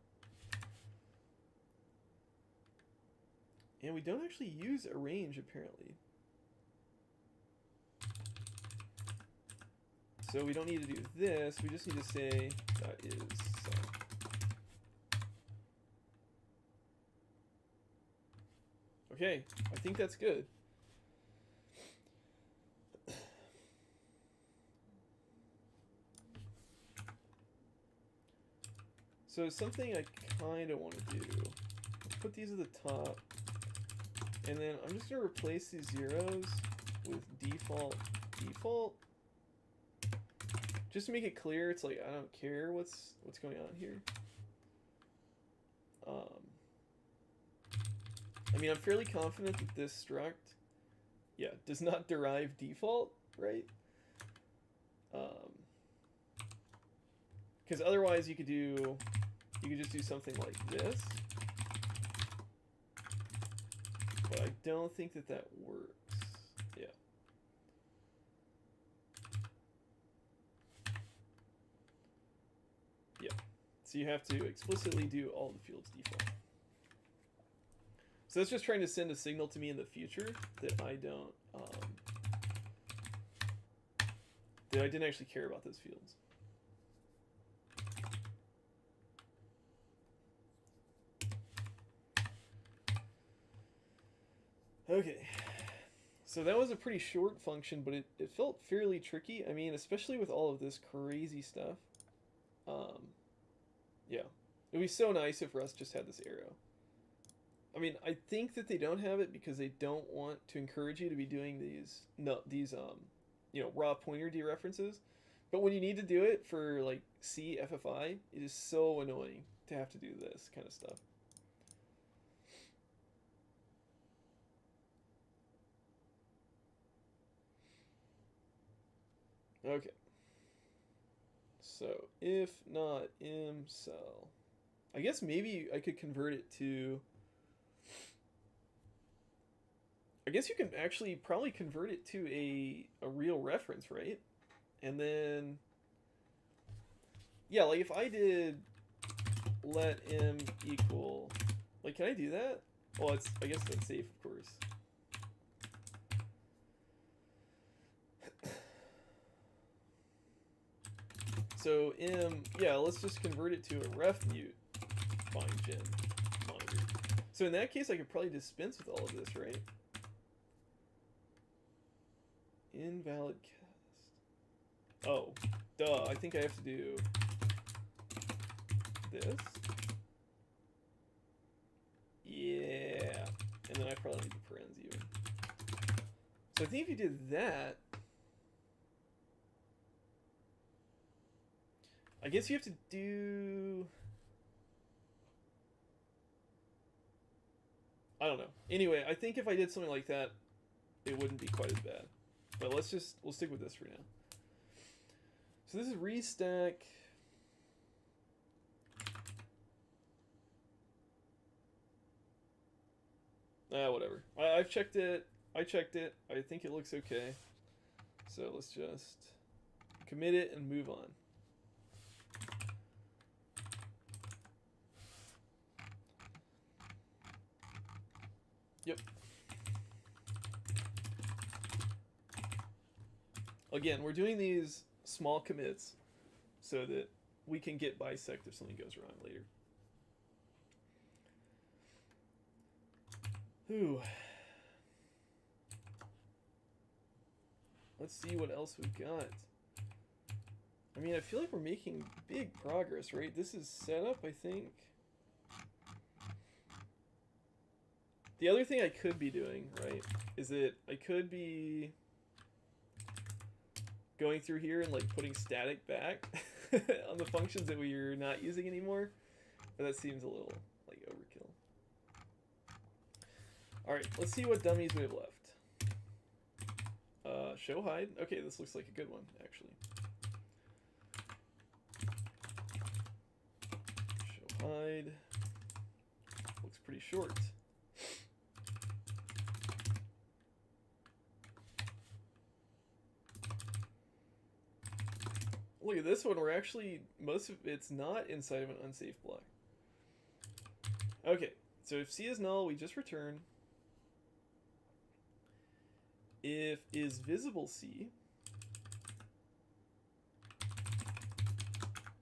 And we don't actually use arrange, apparently. So we don't need to do this. We just need to say is sum. Okay, I think that's good. So something I kind of want to do, let's put these at the top, and then I'm just going to replace these zeros with default. Just to make it clear, it's like I don't care what's going on here. I mean, I'm fairly confident that this struct, yeah, does not derive default, right? Because otherwise you could just do something like this. But I don't think that works. Yeah. Yeah. So you have to explicitly do all the fields default. So that's just trying to send a signal to me in the future that I don't, that I didn't actually care about those fields. Okay, so that was a pretty short function, but it felt fairly tricky. I mean, especially with all of this crazy stuff. Yeah, it'd be so nice if Rust just had this arrow. I mean, I think that they don't have it because they don't want to encourage you to be doing these you know, raw pointer dereferences. But when you need to do it for like C, FFI, it is so annoying to have to do this kind of stuff. Okay. So if not mcell, I guess maybe I could convert it to. I guess you can actually probably convert it to a real reference, right? And then, yeah, like if I did let m equal, like, can I do that? Well, it's, I guess that's safe, of course. So m, yeah, let's just convert it to a ref mute find gen monitor. So in that case, I could probably dispense with all of this, right? Invalid cast. Oh, duh. I think I have to do this. Yeah. And then I probably need the parens even. So I think if you did that, I guess you have to do... I don't know. Anyway, I think if I did something like that, it wouldn't be quite as bad. But we'll stick with this for now. So this is Restack. Whatever. I've checked it. I checked it. I think it looks okay. So let's just commit it and move on. Yep. Again, we're doing these small commits so that we can get bisect if something goes wrong later. Ooh. Let's see what else we've got. I mean, I feel like we're making big progress, right? This is set up, I think. The other thing I could be doing, right, is that I could be going through here and like putting static back on the functions that we're not using anymore, but that seems a little like overkill. All right, let's see what dummies we have left. Show hide. Okay, this looks like a good one, actually. Show hide. Looks pretty short. Look at this one. We're actually, most of it's not inside of an unsafe block. Okay, so if C is null, we just return. If is visible C,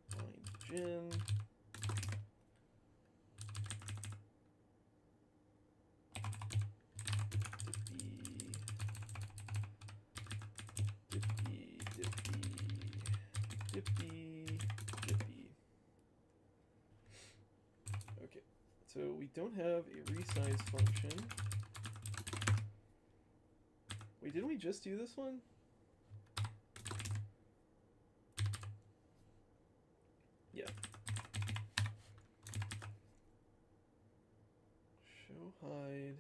find gen. Okay, so we don't have a resize function. Wait, didn't we just do this one? Yeah. Show hide.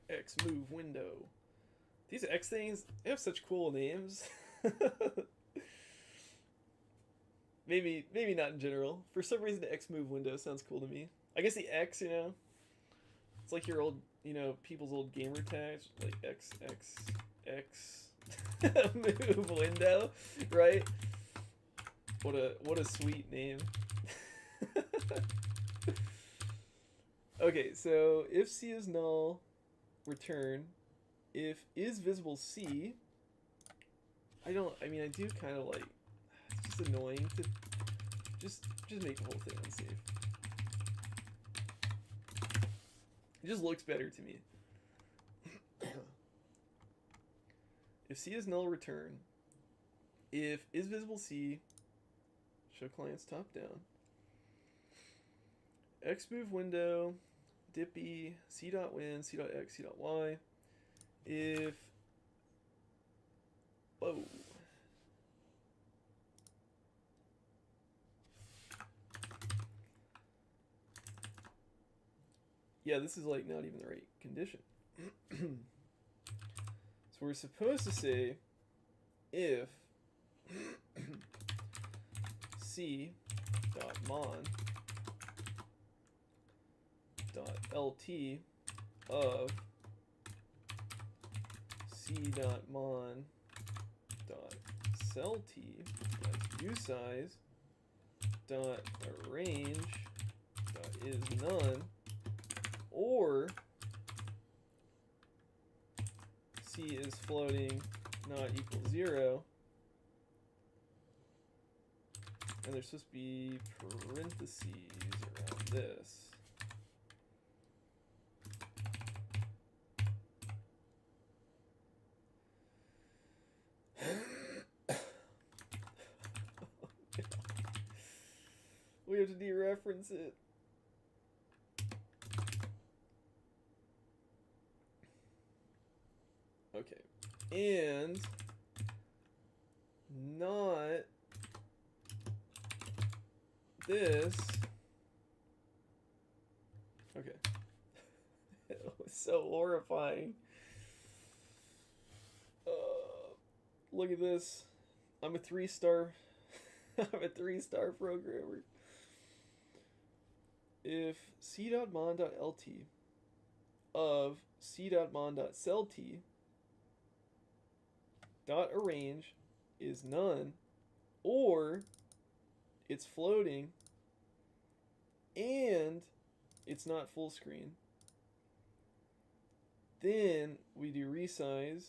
X move window. These X things, they have such cool names. maybe not in general. For some reason, the X move window sounds cool to me. I guess the X, you know, it's like your old, you know, people's old gamer tags, like X move window, right? What a sweet name. Okay, so if C is null, return. If is visible C, I mean, I do kind of like, it's just annoying to just make the whole thing unsafe. It just looks better to me. If C is null, return. If is visible C, show clients top down. X move window, dippy, C.win, C.x, C.y. If, whoa. Yeah, this is like not even the right condition. So we're supposed to say if C dot mon dot lt of C dot mon dot cell t usize dot arrange dot is none, or C is floating not equal 0, and there's supposed to be parentheses around this. We have to dereference it. Okay, and not this. Okay. It was so horrifying. Look at this. I'm a 3-star. I'm a 3-star programmer. If c.mon.lt of c.mon.cellT dot arrange is none, or it's floating and it's not full screen, then we do resize.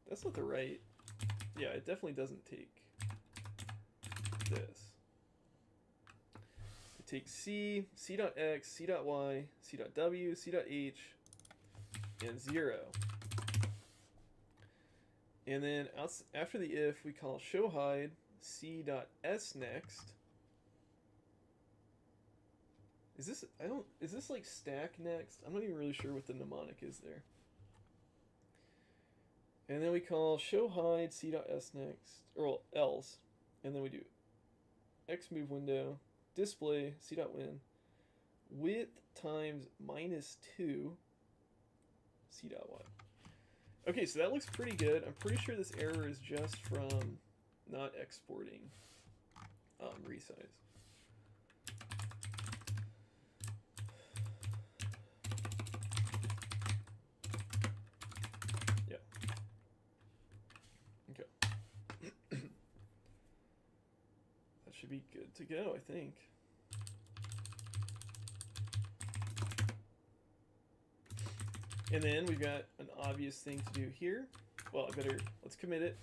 That's not the right. Yeah, it definitely doesn't take this. It takes C, C.x, C.y, C.w, C.h, and 0. And then after the if, we call show hide C.s next. Is this like stack next? I'm not even really sure what the mnemonic is there. And then we call show hide C.s next, or else, and then we do X move window, display, c.win, width times -2, c.y. Okay, so that looks pretty good. I'm pretty sure this error is just from not exporting resize. Yeah. Okay. That should be good to go, I think. And then we've got an obvious thing to do here. Well, let's commit it.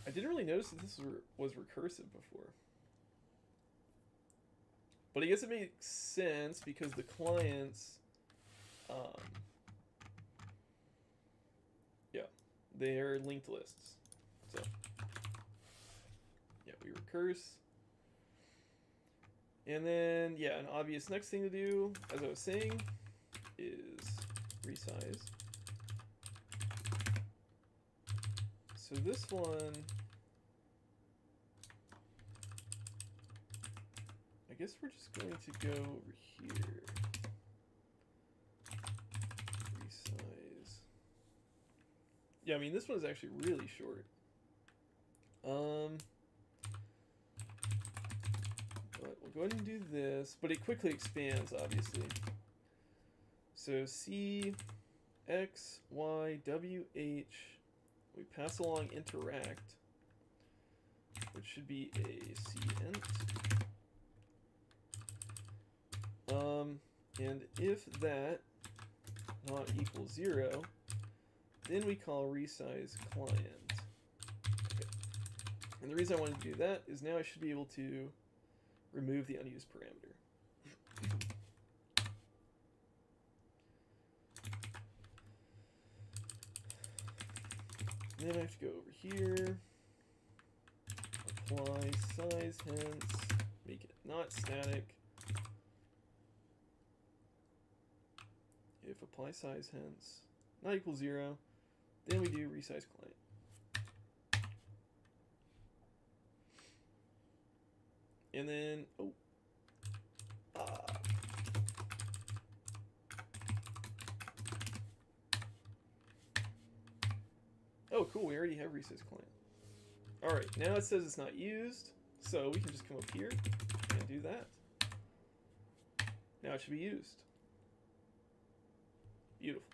I didn't really notice that this was recursive before. But I guess it makes sense because the clients, yeah, they're linked lists. So, yeah, we recurse. And then, yeah, an obvious next thing to do, as I was saying, is resize. So this one, I guess we're just going to go over here. Resize. Yeah, I mean, this one is actually really short. But we'll go ahead and do this, but it quickly expands, obviously. So C, X, Y, W, H. We pass along interact, which should be a cint. And if that not equals 0, then we call resize client. Okay. And the reason I wanted to do that is now I should be able to remove the unused parameter. And then I have to go over here, apply size hence, make it not static. If apply size hence not equals 0, then we do resize client. And then, oh, cool, we already have resize client. All right, now it says it's not used, so we can just come up here and do that. Now it should be used. Beautiful.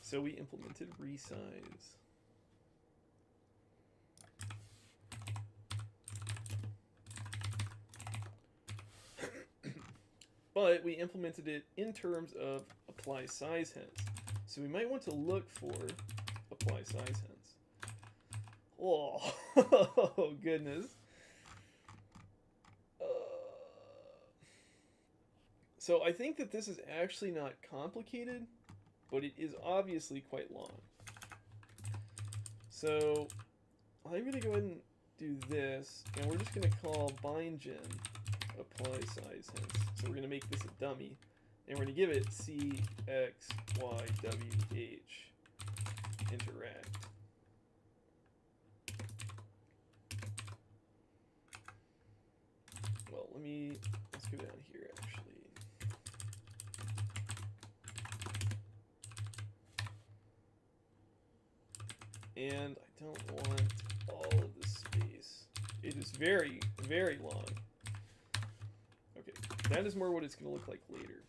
So we implemented resize. But we implemented it in terms of apply size hence. So we might want to look for apply size hence. Oh, oh goodness. So I think that this is actually not complicated, but it is obviously quite long. So I'm going to go ahead and do this, and we're just going to call bindgen apply size hence. So we're going to make this a dummy, and we're going to give it C, X, Y, W, H, interact. Well, let's go down here actually. And I don't want all of this space. It is very, very long. Okay, that is more what it's going to look like later.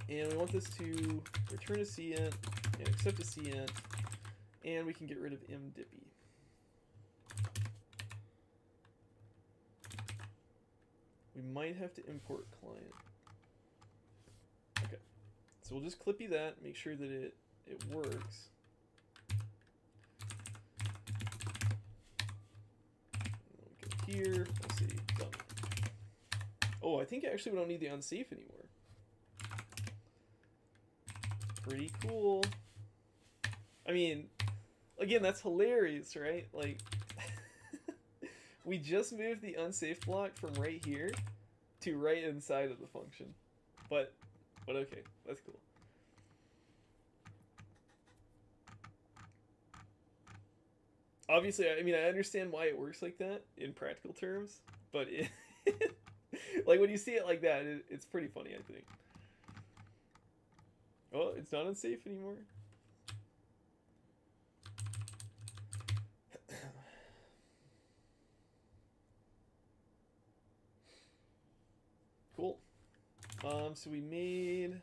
And we want this to return a cint and accept a cint, and we can get rid of mdippy. We might have to import client. Okay, so we'll just clippy that, make sure that it works. Here, let's see, done. Oh, I think actually we don't need the unsafe anymore. Pretty cool. I mean, Again, that's hilarious, right? Like, we just moved the unsafe block from right here to right inside of the function. But okay, that's cool. Obviously, I mean, I understand why it works like that in practical terms, but like when you see it like that, it's pretty funny, I think. Oh, it's not unsafe anymore. Cool. So we made.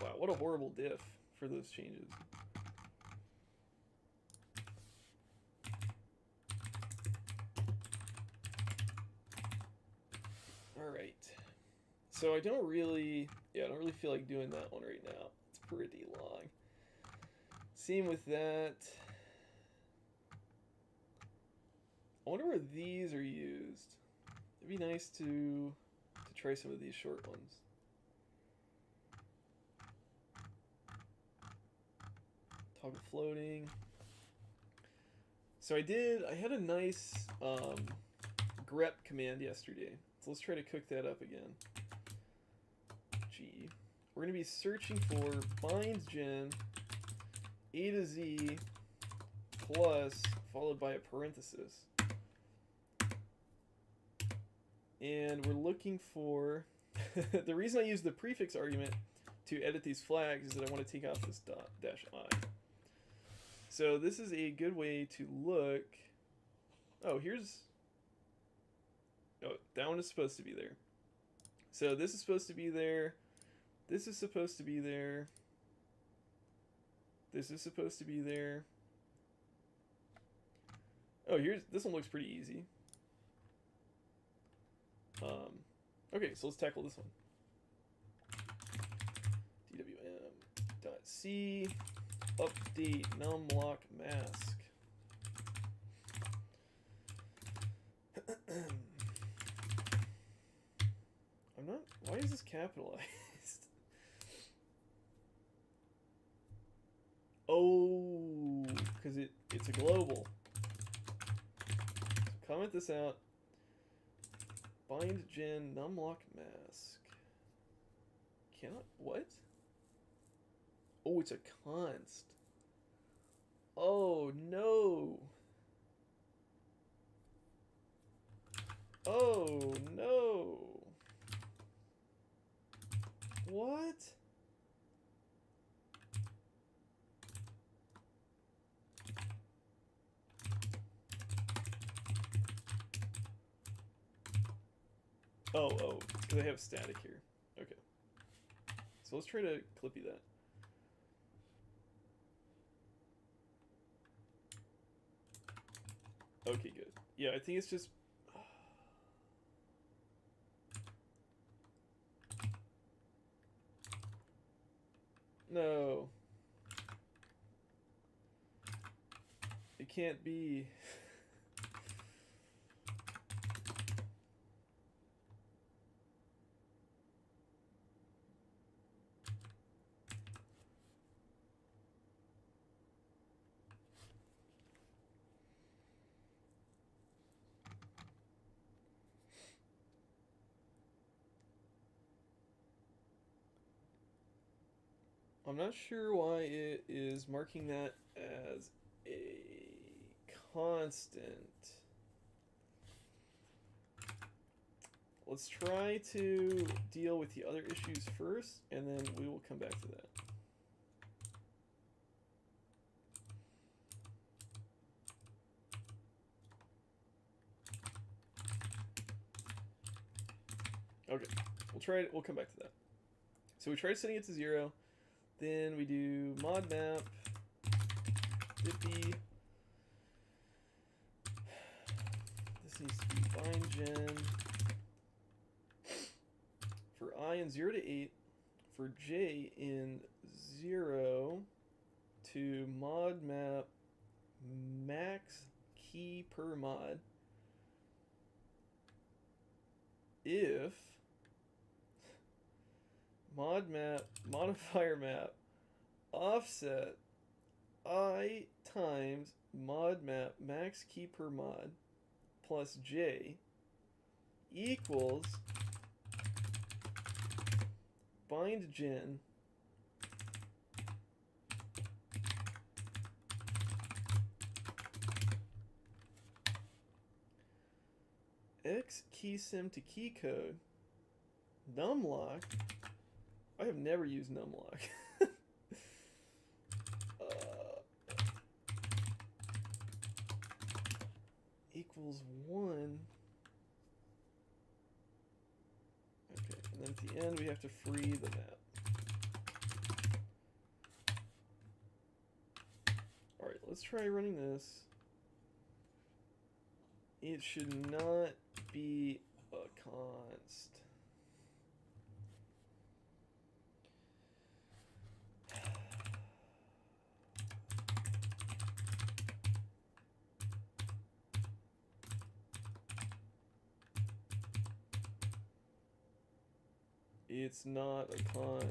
Wow, what a horrible diff for those changes. All right. So I don't really feel like doing that one right now. It's pretty long. Same with that. I wonder where these are used. It'd be nice to try some of these short ones. Toggle floating. So I had a nice grep command yesterday. So let's try to cook that up again. G. We're going to be searching for bind gen A to Z plus followed by a parenthesis. And we're looking for the reason I use the prefix argument to edit these flags is that I want to take out this dot dash I. So this is a good way to look. Oh, that one is supposed to be there. So this is supposed to be there. This is supposed to be there. This is supposed to be there. Oh, this one looks pretty easy. Okay, so let's tackle this one. dwm.c update numlock mask. I'm not. Why is this capitalized? Oh, because it's a global. So comment this out. Bind gen numlock mask. Cannot what? Oh, it's a const. Oh no. Oh no. What? Oh, because I have static here. Okay. So let's try to clippy that. Okay, good. Yeah, I think it's just... No. It can't be. I'm not sure why it is marking that as a constant. Let's try to deal with the other issues first, and then we will come back to that. Okay, we'll come back to that. So we try setting it to 0. Then we do mod map, dippy. This needs to be bind gen for I in 0 to 8, for j in 0 to mod map max key per mod if mod map modifier map offset I times mod map max key per mod plus j equals bind gen x keysim to key code numlock. I have never used numlock. Equals 1. Okay, and then at the end we have to free the map. Alright, let's try running this. It should not be a const. It's not a const.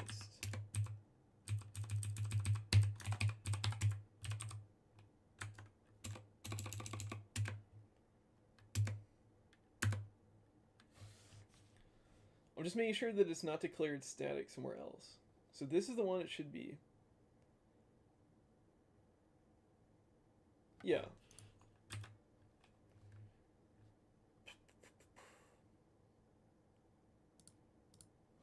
I'm just making sure that it's not declared static somewhere else. So this is the one it should be. Yeah.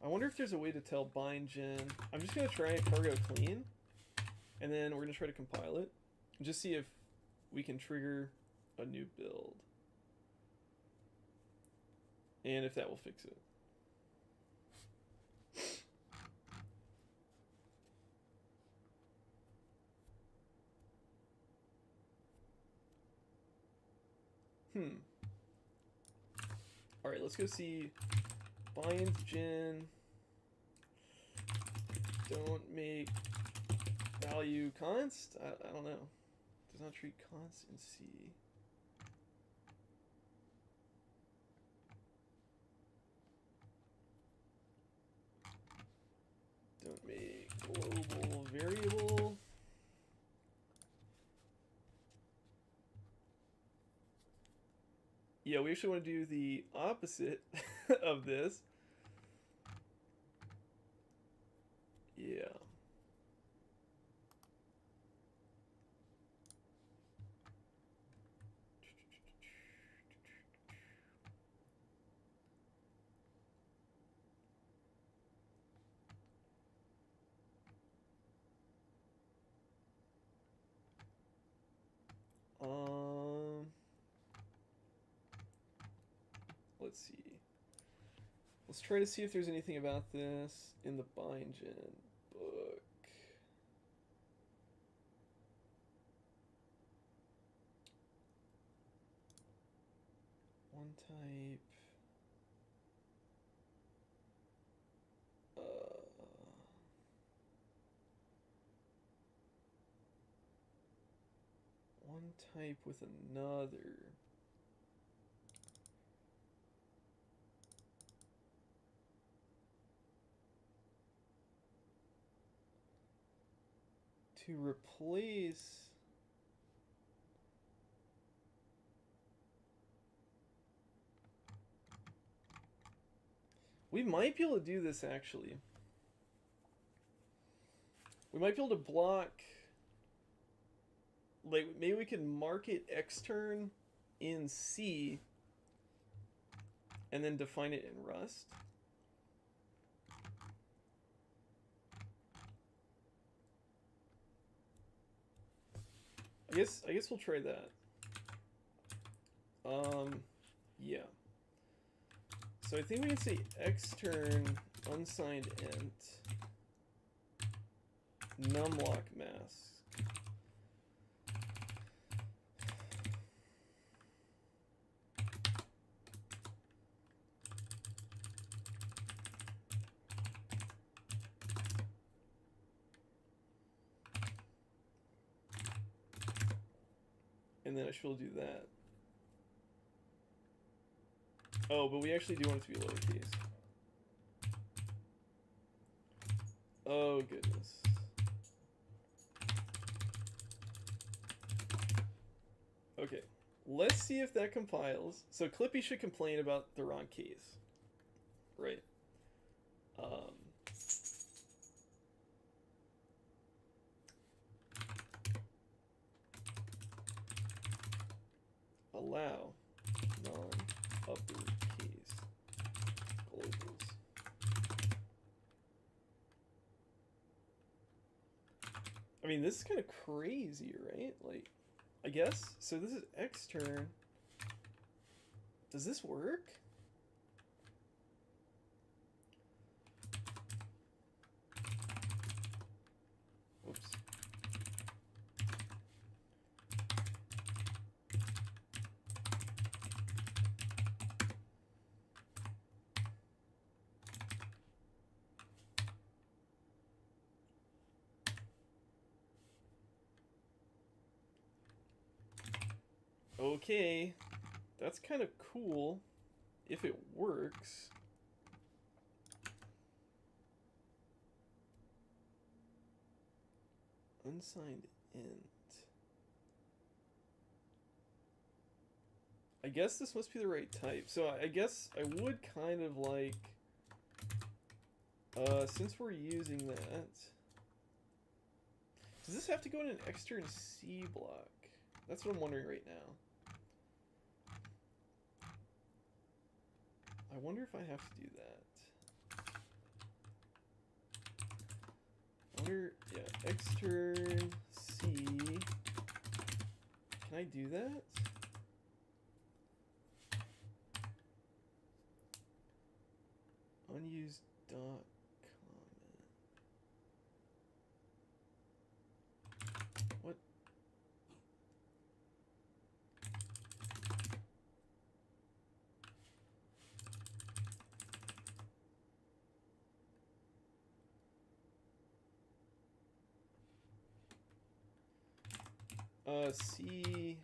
I wonder if there's a way to tell bind gen. I'm just going to try cargo clean, and then we're going to try to compile it and just see if we can trigger a new build and if that will fix it. Alright, let's go see bind gen. Don't make value const. I don't know. Does not treat const in C. Don't make global variable. Yeah, we actually want to do the opposite of this. Yeah. Let's see. Let's try to see if there's anything about this in the bind gen book. One type. One type with another. To replace we might be able to do this actually. We might be able to block, like maybe we can mark it extern in C and then define it in Rust. I guess we'll try that. Yeah. So I think we can say extern unsigned int numlock mask. And then I should be able to do that. Oh, but we actually do want it to be lowercase. Oh, goodness. Okay, let's see if that compiles. So Clippy should complain about the wrong case, right? Allow non-uppercase globals. I mean, this is kind of crazy, right? Like, I guess. So this is extern. Does this work? Whoops. Okay, that's kind of cool if it works. Unsigned int. I guess this must be the right type. So I guess I would kind of like, since we're using that, does this have to go in an extern C block? That's what I'm wondering right now. I wonder if I have to do that. I wonder, yeah, extern C. Can I do that? Unused dot comment. What? C,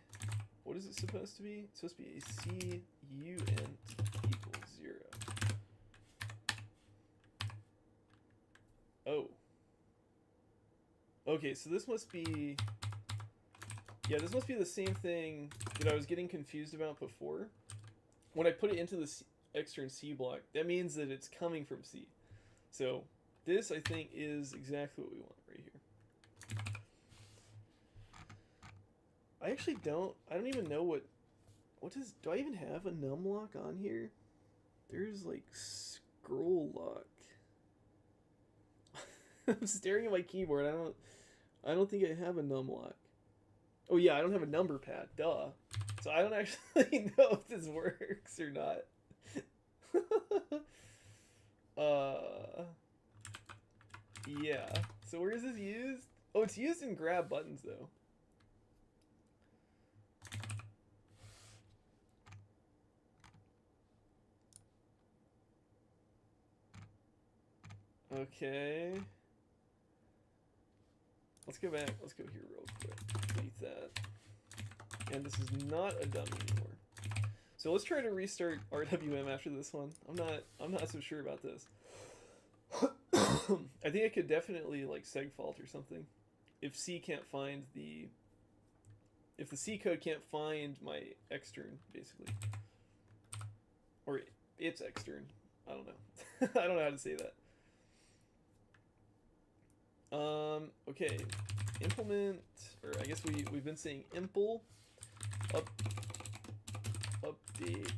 what is it supposed to be? It's supposed to be a C U int equals 0. Oh. Okay, so this must be, yeah, this must be the same thing that I was getting confused about before. When I put it into the extern C block, that means that it's coming from C. So this, I think, is exactly what we want right here. I actually don't even know what do I even have a numlock on here? There's like scroll lock. I'm staring at my keyboard. I don't think I have a numlock. Oh yeah, I don't have a number pad. Duh. So I don't actually know if this works or not. Yeah. So where is this used? Oh, it's used in grab buttons though. Okay. Let's go back. Let's go here real quick. Delete that. And this is not a dummy anymore. So let's try to restart RWM after this one. I'm not so sure about this. I think I could definitely like seg fault or something. If C can't find the if the C code can't find my extern, basically. Or it's extern. I don't know. I don't know how to say that. Okay, implement, or I guess we've been saying impl, update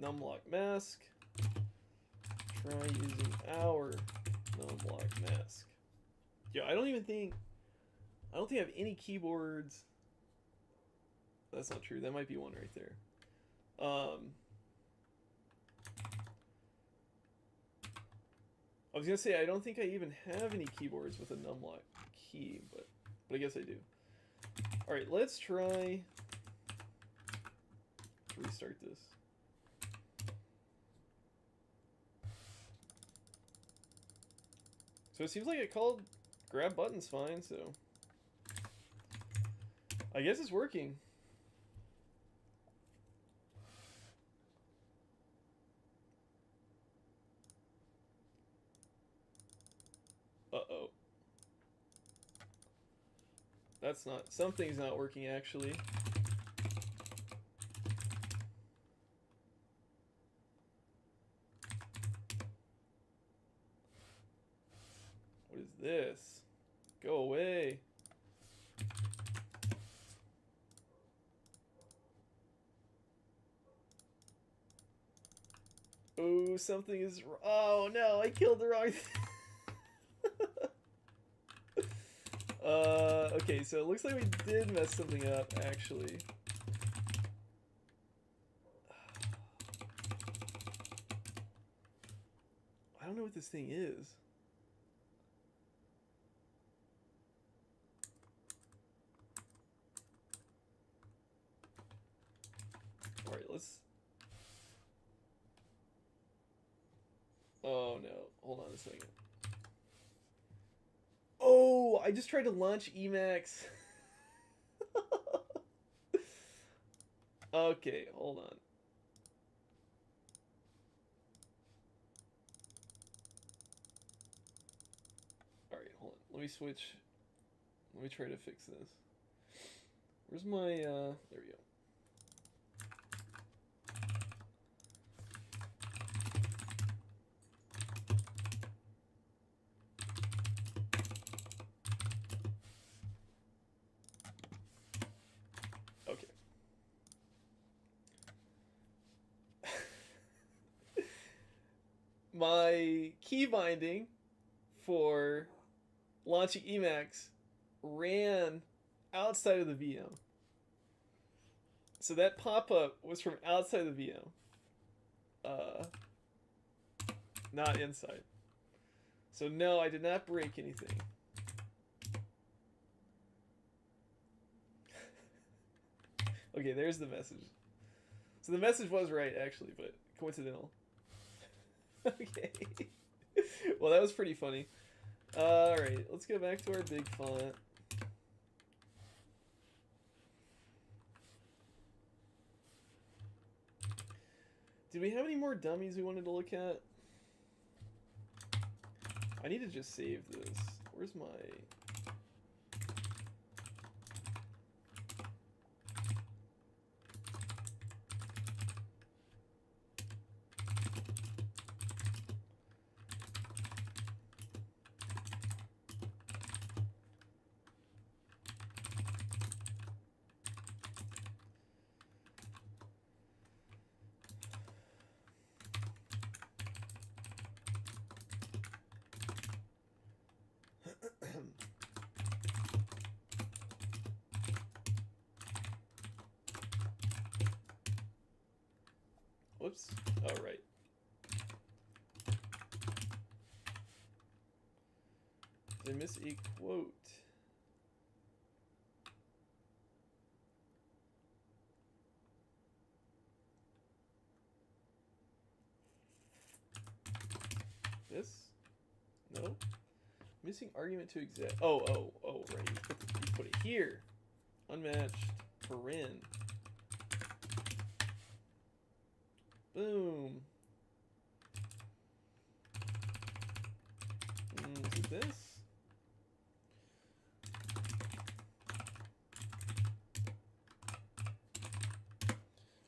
numlock mask, try using our numlock mask. Yeah, I don't think I have any keyboards. That's not true, that might be one right there. I was gonna say I don't think I even have any keyboards with a numlock key, but I guess I do. All right, let's try to restart this. So it seems like it called grab buttons fine, so I guess it's working. Uh-oh. That's not, something's not working actually. something is... Oh no, I killed the wrong thing. Okay, so it looks like we did mess something up, actually. I don't know what this thing is. Alright, let's... Oh no, hold on a second. Oh, I just tried to launch Emacs. Okay, hold on. Alright, hold on. Let me switch. Let me try to fix this. Where's my, there we go. Okay. My key binding for launching Emacs ran outside of the VM. So that pop-up was from outside the VM. Not inside. So no, I did not break anything. Okay, there's the message. So the message was right, actually, but coincidental. Okay. Well, that was pretty funny. Alright, let's go back to our big font. Did we have any more dummies we wanted to look at? I need to just save this. Where's my... Whoops. Oh, right. Did I miss a quote? This? No? Missing argument to exec. Oh, right. You put it here. Unmatched. Paren. Boom. Is it this?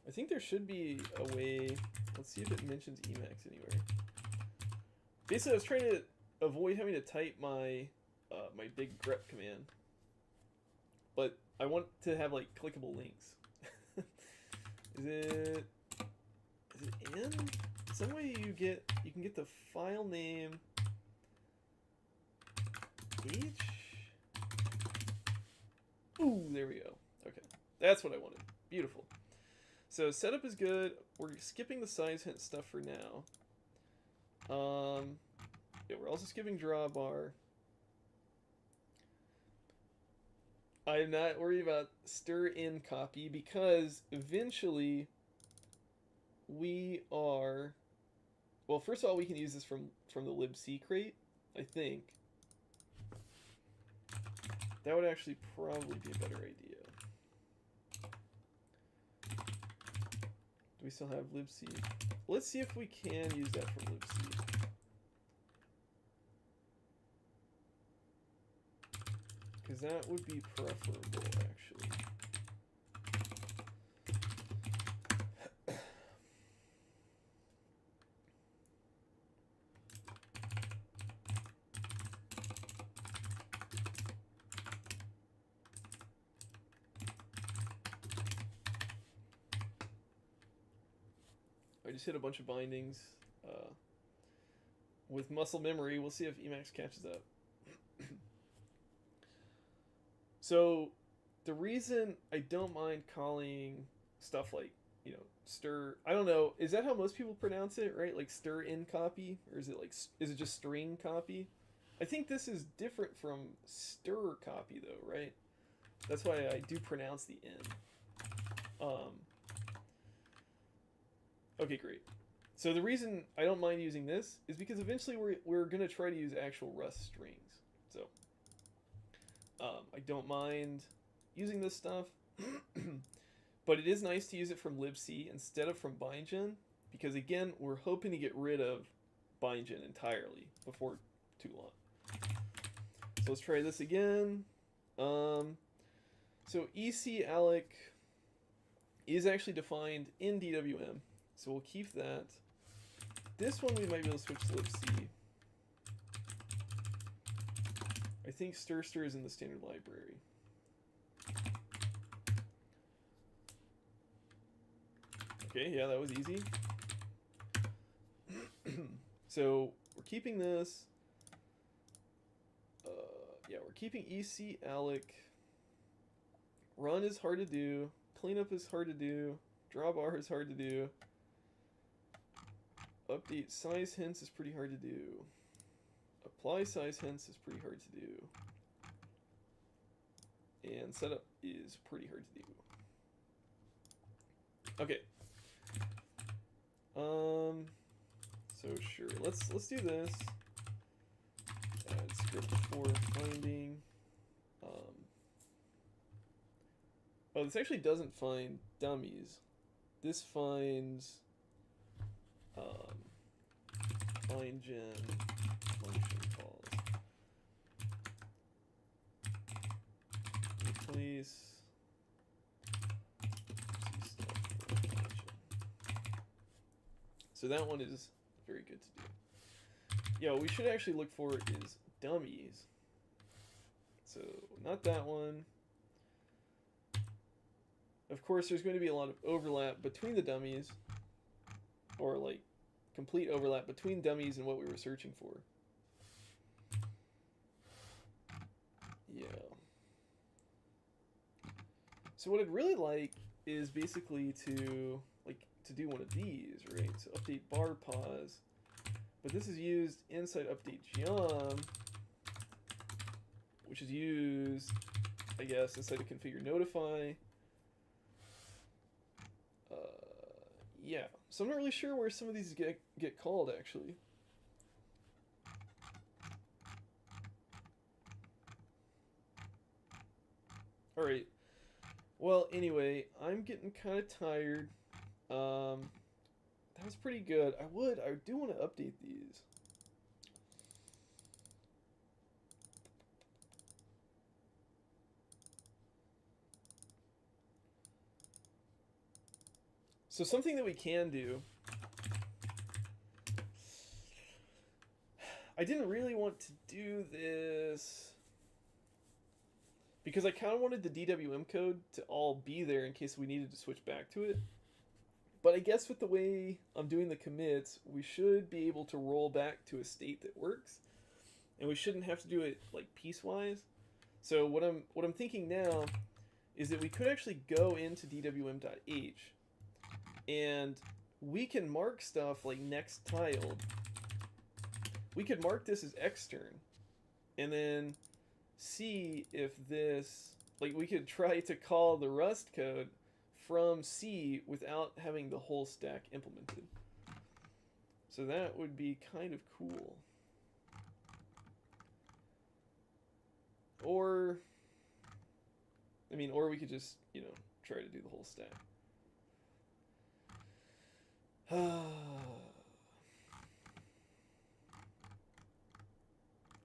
I think there should be a way. Let's see if it mentions Emacs anywhere. Basically, I was trying to avoid having to type my my big grep command, but I want to have like clickable links. Is it in some way you can get the file name H? Ooh, there we go. Okay, that's what I wanted. Beautiful. So setup is good. We're skipping the size hint stuff for now. Yeah, we're also skipping drawbar. I'm not worried about stir in copy because eventually we are... Well, first of all, we can use this from the libc crate, I think. That would actually probably be a better idea. Do we still have libc? Let's see if we can use that from libc. Because that would be preferable, actually. I just hit a bunch of bindings. with muscle memory. We'll see if Emacs catches up. So the reason I don't mind calling stuff like, you know, stir, I don't know, is that how most people pronounce it, right? Like stir in copy, or is it like, is it just string copy? I think this is different from stir copy though, right? That's why I do pronounce the N. Okay, great. So the reason I don't mind using this is because eventually we're going to try to use actual Rust strings. So I don't mind using this stuff, but it is nice to use it from libc instead of from bindgen, because again, we're hoping to get rid of bindgen entirely before too long. So let's try this again. So EC alloc is actually defined in DWM, so we'll keep that. This one we might be able to switch to libc. I think stir is in the standard library. Okay, yeah, that was easy. So we're keeping this. Yeah, we're keeping EC alloc. Run is hard to do. Cleanup is hard to do. Drawbar is hard to do. Update size hints is pretty hard to do. Apply size hints is pretty hard to do. And setup is pretty hard to do. Okay. So sure, let's do this. Add script for finding. Oh, this actually doesn't find dummies. This finds bindgen function calls. Replace stuff for bindgen. So that one is very good to do. Yeah, what we should actually look for is dummies. So not that one. Of course, there's going to be a lot of overlap between the dummies, or like complete overlap between dummies and what we were searching for. Yeah. So what I'd really like is basically to do one of these, right? So update bar pause, but this is used inside update geom, which is used, I guess, inside of configure notify. Yeah, so I'm not really sure where some of these get called, actually. Alright, well, anyway, I'm getting kind of tired. That was pretty good. I do want to update these. So something that we can do, I didn't really want to do this because I kind of wanted the DWM code to all be there in case we needed to switch back to it. But I guess with the way I'm doing the commits, we should be able to roll back to a state that works, and we shouldn't have to do it like piecewise. So what I'm thinking now is that we could actually go into dwm.h, and we can mark stuff like next tiled. We could mark this as extern, and then see if this, like, we could try to call the Rust code from C without having the whole stack implemented. So that would be kind of cool. Or, I mean, or we could just, you know, try to do the whole stack.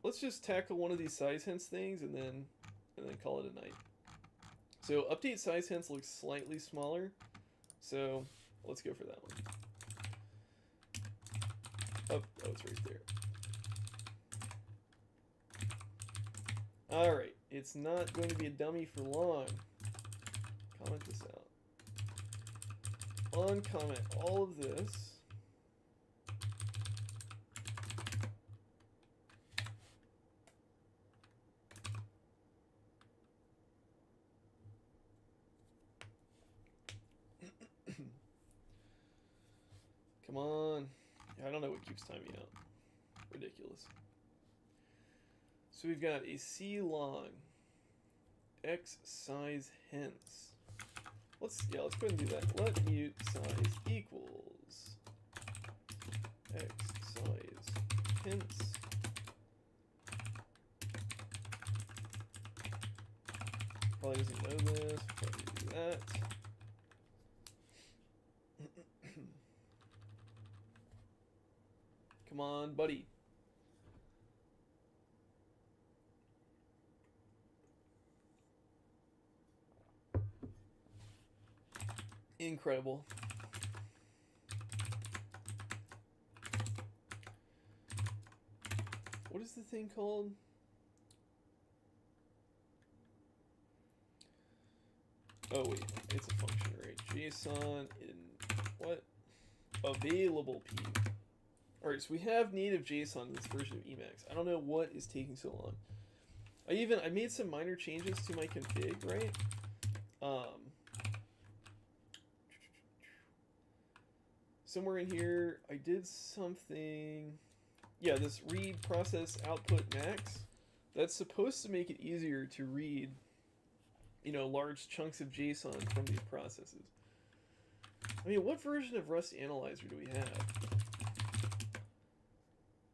Let's just tackle one of these size hints things and then call it a night. So update size hints looks slightly smaller, so let's go for that one. Oh, it's right there. Alright, it's not going to be a dummy for long. Comment this out. Uncomment all of this. Come on. Yeah, I don't know what keeps timing out. Ridiculous. So we've got a C long. X size hence. Let's go ahead and do that. Let mute size equals X size hence. Probably doesn't know this. Probably do that. Come on, buddy. Incredible. What is the thing called? Oh wait, it's a function, right? JSON in what? Available P. Alright, so we have native JSON in this version of Emacs. I don't know what is taking so long. I made some minor changes to my config, right? Somewhere in here, I did something. Yeah, this read process output max. That's supposed to make it easier to read, you know, large chunks of JSON from these processes. I mean, what version of Rust Analyzer do we have?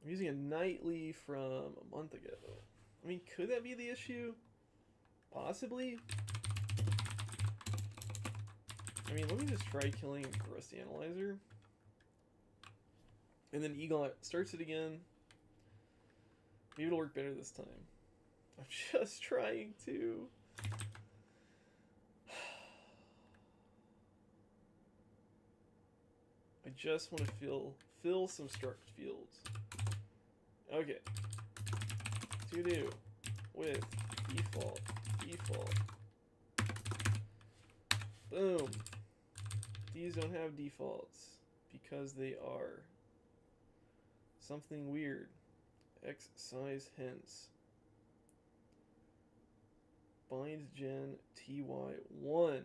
I'm using a nightly from a month ago. I mean, could that be the issue? Possibly. I mean, let me just try killing Rust Analyzer. And then Eagle starts it again. Maybe it'll work better this time. I'm just trying to. I just want to fill some struct fields. Okay. To do with default. Boom. These don't have defaults because they are something weird. X size hence. Bind gen ty1.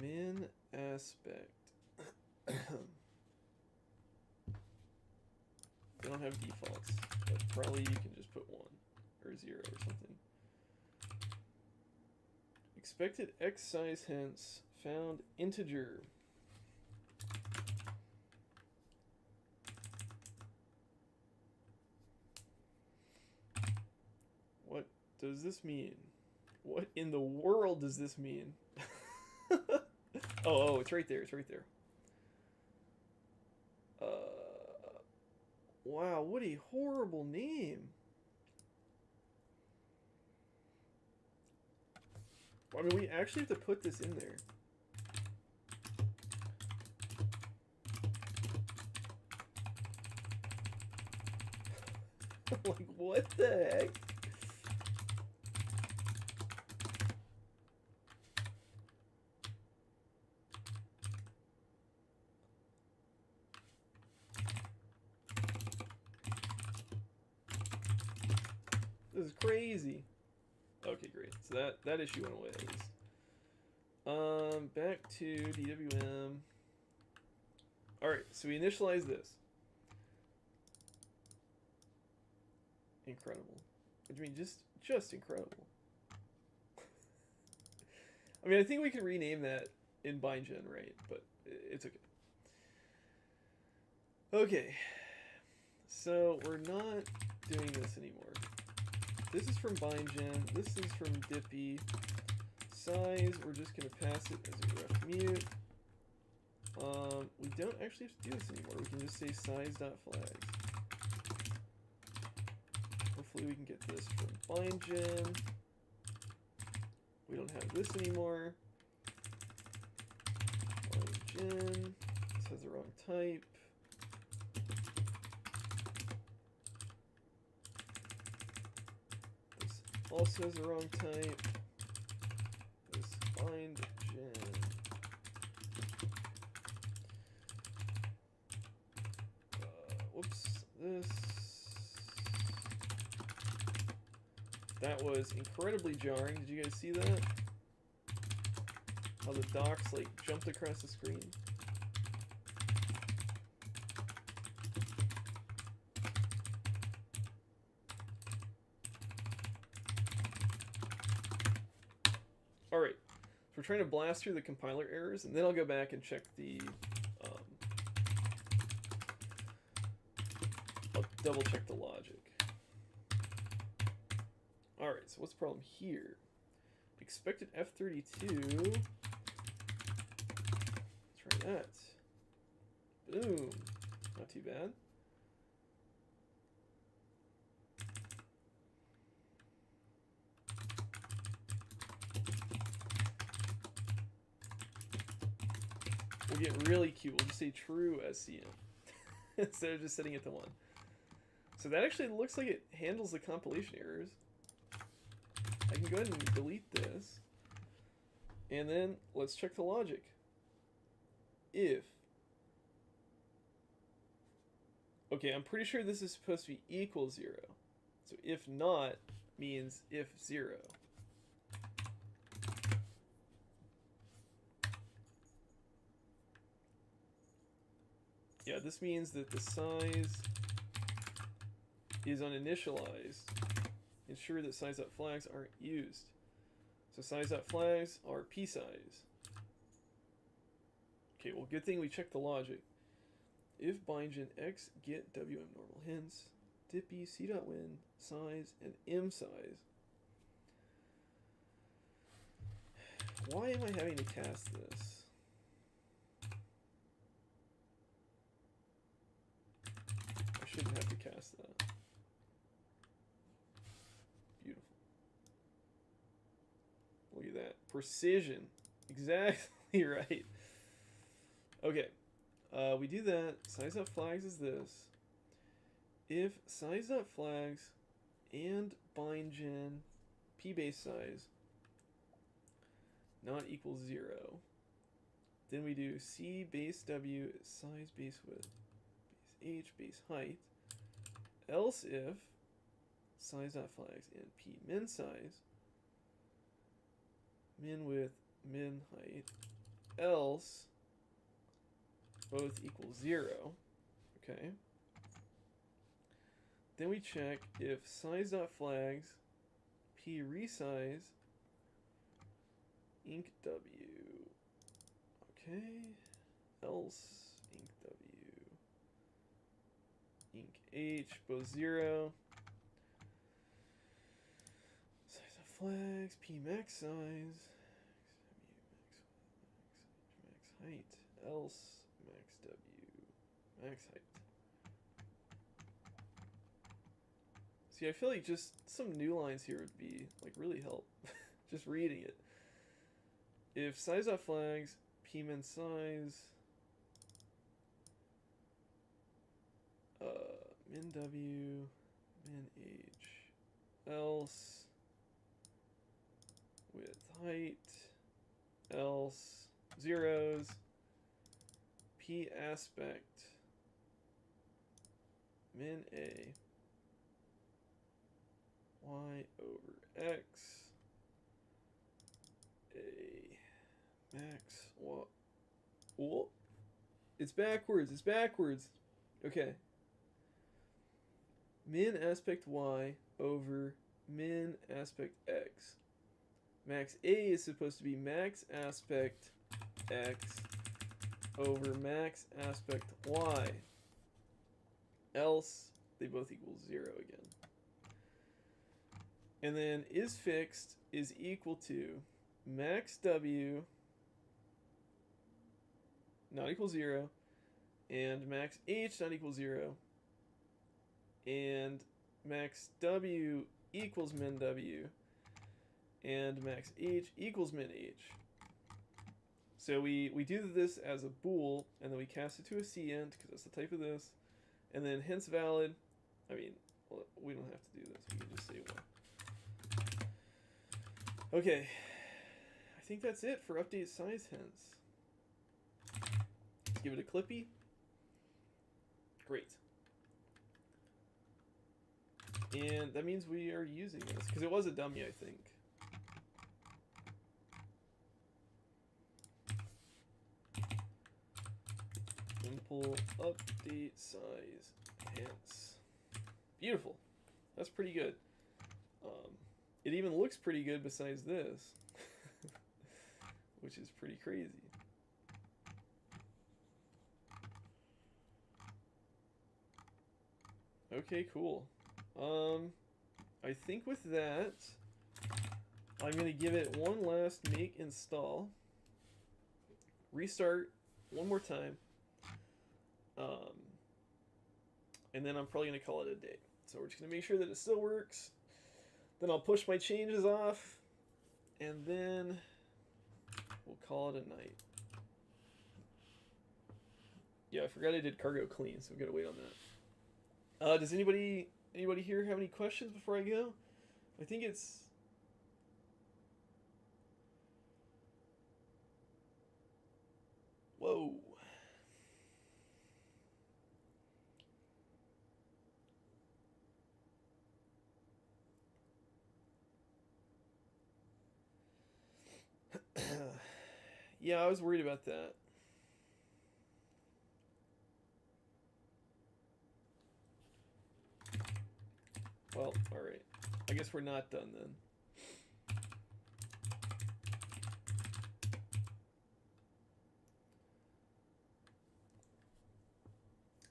Min aspect. They don't have defaults, but probably you can just put 1 or 0 or something. Expected X size hence found integer. What does this mean? What in the world does this mean? Oh, it's right there. It's right there. Wow, what a horrible name. I mean, we actually have to put this in there. Like, what the heck? This is crazy. Okay, great. So that issue went away at least. Back to DWM. Alright, so we initialize this. Incredible. I mean, just incredible. I mean, I think we can rename that in BindGen, right? But it's okay. Okay. So we're not doing this anymore. This is from BindGen. This is from Dippy. Size, we're just going to pass it as a ref mute. We don't actually have to do this anymore. We can just say size.flags. Hopefully we can get this from BindGen. We don't have this anymore. BindGen. This has the wrong type. This also has the wrong type. This BindGen. Whoops. This. That was incredibly jarring. Did you guys see that? how the docs like jumped across the screen. Alright, so we're trying to blast through the compiler errors, and then I'll go back and check the... I'll double check the logic. Alright, so what's the problem here? Expected F32. Let's try that. Boom. Not too bad. We'll get really cute. We'll just say true SCM instead of just setting it to 1. So that actually looks like it handles the compilation errors. I can go ahead and delete this. And then let's check the logic. If. Okay, I'm pretty sure this is supposed to be equal 0. So if not means if 0. Yeah, this means that the size is uninitialized. Ensure that size.flags aren't used. So size.flags are p size. Okay, well, good thing we checked the logic. If bindgen x get wm normal, hence dippy c.win size and m size. Why am I having to cast this? I shouldn't have to cast that. Beautiful. Look at that. Precision. Exactly right. Okay. We do that. Size.flags is this. If size.flags and bindgen p base size not equals 0, then we do c base w size base width base h base height. Else if size.flags and p min size min width min height else both equal 0. Okay. Then we check if size.flags p resize inc w. Okay. Else inc w inc h both 0. Size.flags p max size max height else max w max height. See, I feel like just some new lines here would be like really help. Just reading it. If size.flags p min size min w min h else with height else zeros p aspect min a y over x a max y. Oh, it's backwards. It's backwards. Okay. Min aspect y over min aspect x. Max a is supposed to be max aspect x over max aspect y. Else they both equal 0 again. And then is fixed is equal to max w not equal 0 and max h not equal 0 and max w equals min w and max h equals min h. So we do this as a bool and then we cast it to a cint because that's the type of this, and then hence valid. I mean, well, we don't have to do this, we can just say 1. Okay, I think that's it for update size hence. Let's give it a clippy. Great. And that means we are using this, because it was a dummy, I think. example, update size, hence. Beautiful. That's pretty good. It even looks pretty good besides this, which is pretty crazy. Okay, cool. I think with that, I'm going to give it one last make install. Restart one more time. And then I'm probably going to call it a day. So we're just going to make sure that it still works. Then I'll push my changes off. And then we'll call it a night. Yeah, I forgot I did cargo clean, so we've got to wait on that. Does anybody here have any questions before I go? I think it's... Whoa. Yeah, I was worried about that. Well, alright. I guess we're not done then.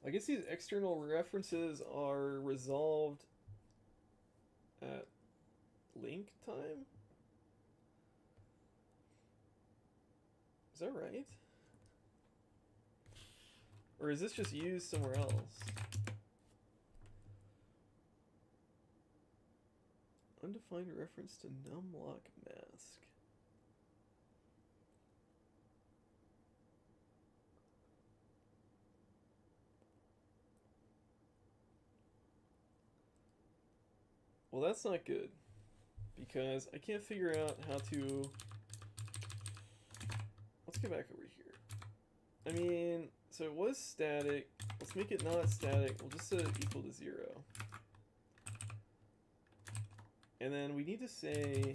I guess these external references are resolved at link time? Is that right? Or is this just used somewhere else? Undefined reference to numlock mask. Well, that's not good, because I can't figure out how to... Let's get back over here. I mean, so it was static. Let's make it not static. We'll just set it equal to 0. And then we need to say...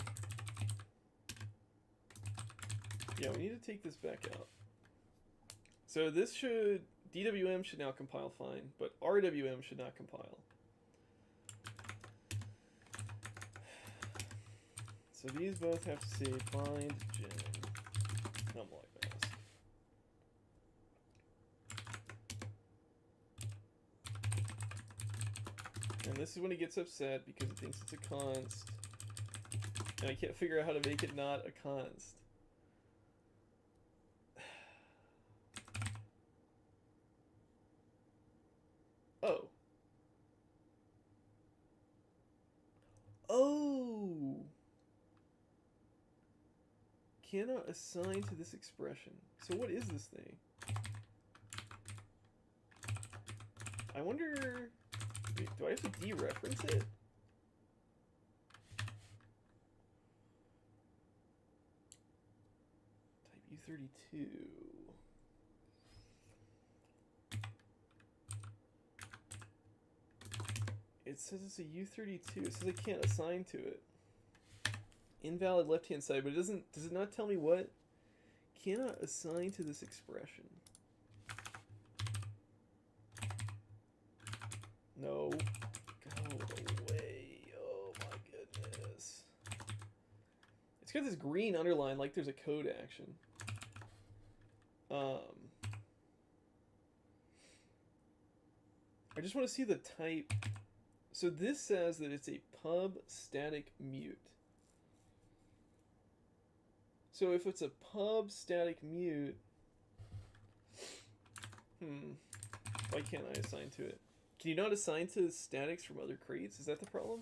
Yeah, we need to take this back out. So this should... DWM should now compile fine, but RWM should not compile. So these both have to say bind gen numlock mask. And this is when it gets upset because it thinks it's a const. And I can't figure out how to make it not a const. Oh. Oh! Cannot assign to this expression. So what is this thing? I wonder... Wait, do I have to dereference it? Type U32. It says it's a U32. It says I can't assign to it. Invalid left-hand side, but it doesn't. Does it not tell me what? Cannot assign to this expression. No. Go away. Oh my goodness. It's got this green underline like there's a code action. I just want to see the type. So this says that it's a pub static mute. So if it's a pub static mute, why can't I assign to it? Can you not assign to statics from other crates? Is that the problem?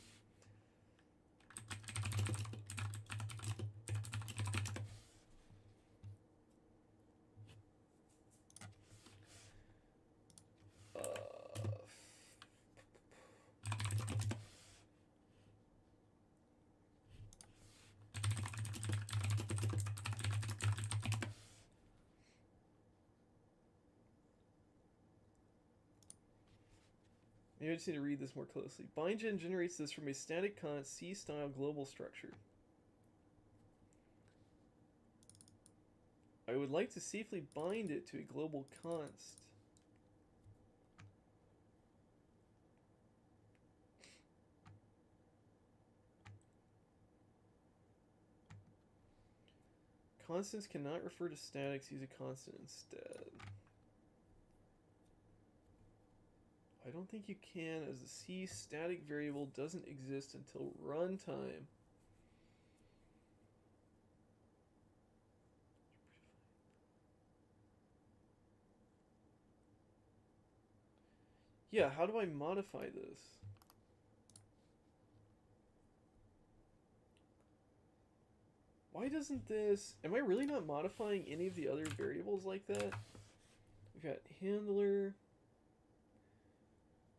Maybe I just need to read this more closely. BindGen generates this from a static const C-style global structure. I would like to safely bind it to a global const. Constants cannot refer to statics. Use a constant instead. I don't think you can, as the C static variable doesn't exist until runtime. Yeah, how do I modify this? Why doesn't this... Am I really not modifying any of the other variables like that? We've got handler,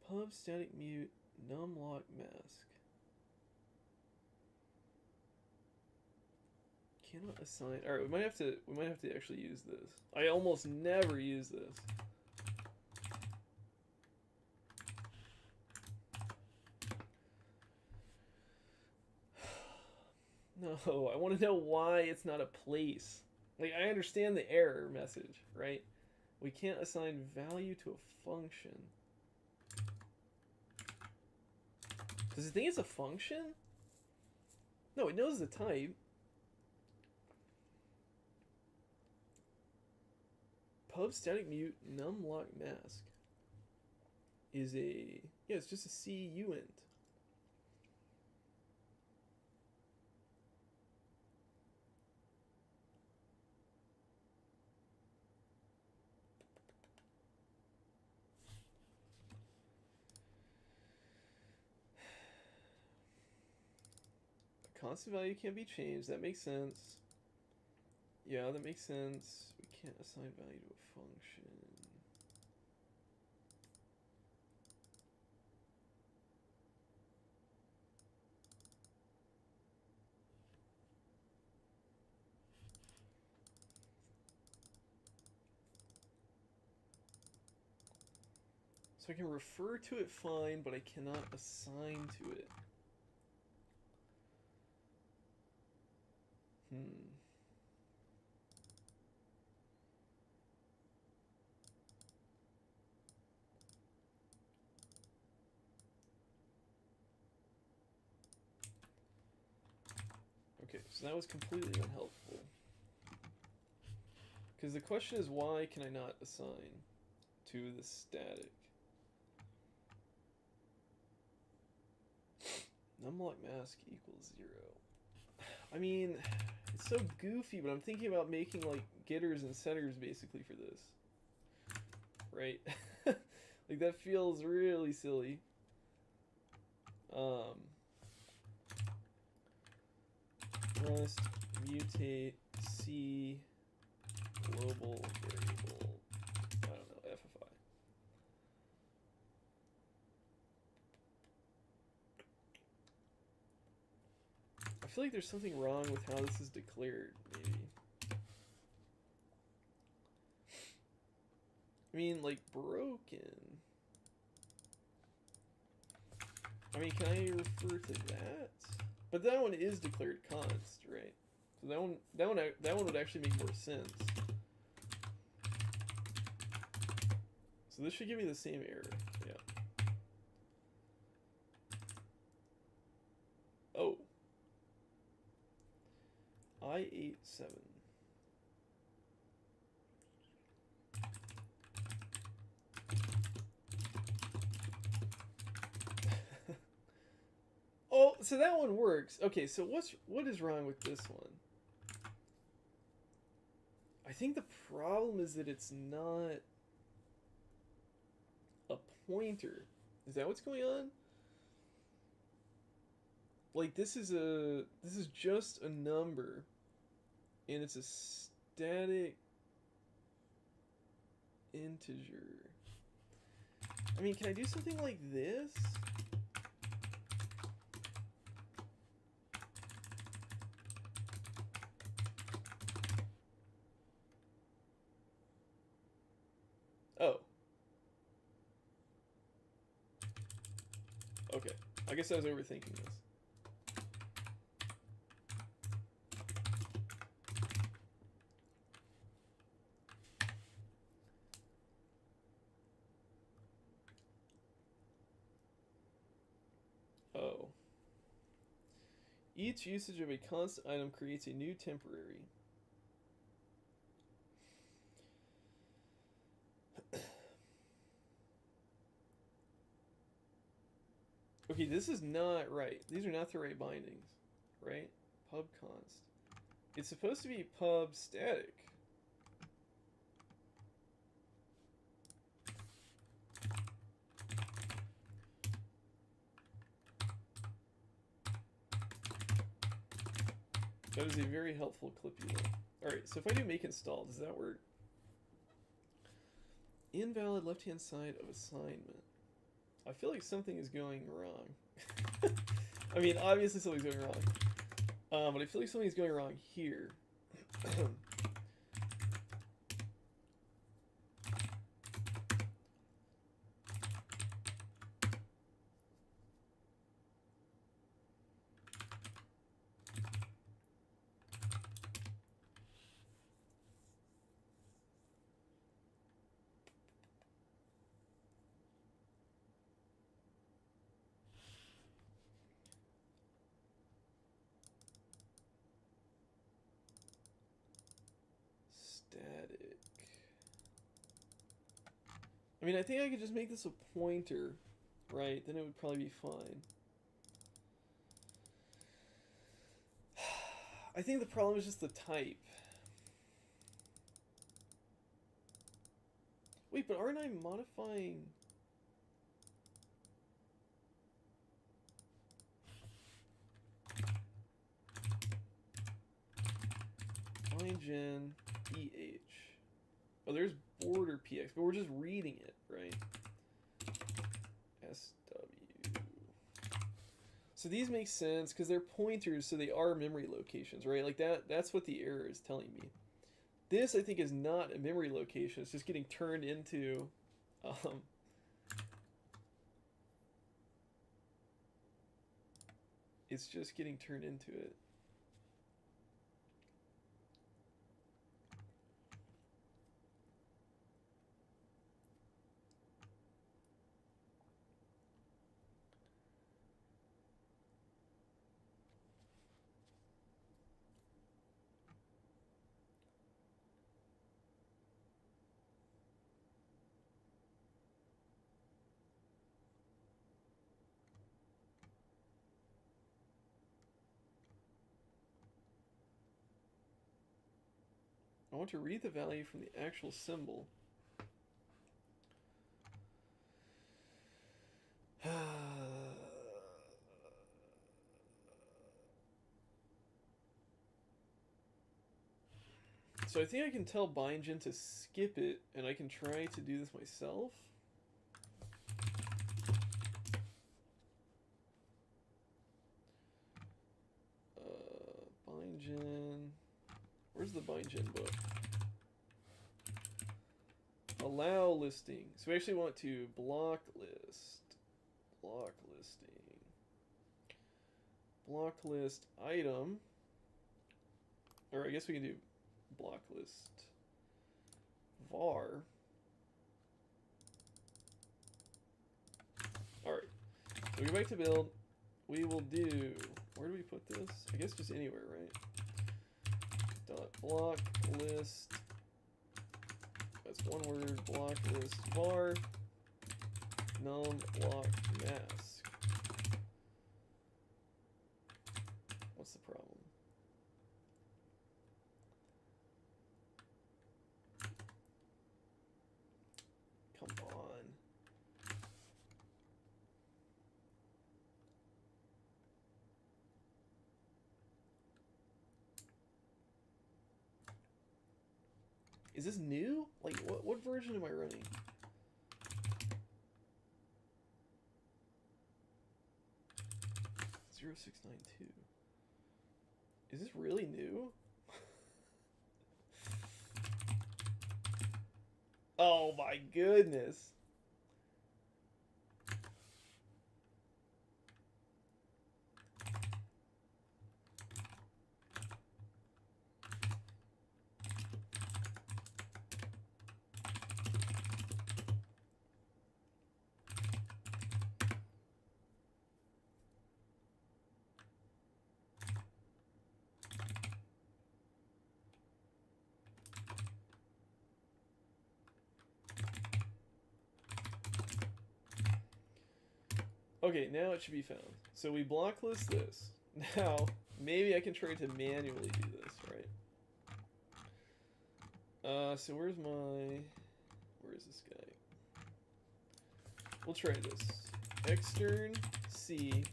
pub static mute, numlock mask. Cannot assign... Alright, we might have to actually use this. I almost never use this. No, I want to know why it's not a place. Like, I understand the error message, right? We can't assign value to a function. Does it think it's a function? No, it knows the type. Pub static mute numlock mask is a... Yeah, it's just a C uint. Constant value can't be changed. That makes sense. Yeah, that makes sense. We can't assign value to a function. So I can refer to it fine, but I cannot assign to it. Okay, so that was completely unhelpful. Because the question is, why can I not assign to the static? Numlock mask equals 0. I mean, it's so goofy, but I'm thinking about making like getters and setters basically for this. Right? Like that feels really silly. Rest mutate C global variable. I don't know, FFI. I feel like there's something wrong with how this is declared, maybe. I mean, like, broken. I mean, can I refer to that? But that one is declared const, right? So that one would actually make more sense. So this should give me the same error. Yeah. Oh. I87. Oh, so that one works. Okay, so what is wrong with this one? I think the problem is that it's not a pointer. Is that what's going on? Like this is just a number and it's a static integer. I mean, can I do something like this? Oh. Okay. I guess I was overthinking this. Oh. Each usage of a constant item creates a new temporary. Okay, this is not right. These are not the right bindings, right? Pub const. It's supposed to be pub static. That is a very helpful clip you know. Alright, so if I do make install, does that work? Invalid left-hand side of assignment. I feel like something is going wrong. I mean, obviously something's going wrong. But I feel like something's going wrong here. Static. I mean, I think I could just make this a pointer, right? Then it would probably be fine. I think the problem is just the type. Wait, but aren't I modifying... Gen EH. Oh, there's border PX, but we're just reading it, right? SW. So these make sense because they're pointers, so they are memory locations, right? Like that's what the error is telling me. This, I think, is not a memory location. It's just getting turned into... it's just getting turned into it. I want to read the value from the actual symbol. So I think I can tell BindGen to skip it, and I can try to do this myself. BindGen... Where's the BindGen book? Allow listing. So we actually want to block list. Block listing. Block list item. Or I guess we can do block list var. Alright. So we go back to build. We will do... Where do we put this? I guess just anywhere, right? Dot block list, that's one word, block list var numlock mask. What's the problem? Come on. Is this new? Like, what version am I running? (0692). Is this really new? Oh my goodness. Okay, now it should be found. So we block list this. Now, maybe I can try to manually do this, right? So where's this guy? We'll try this. Extern C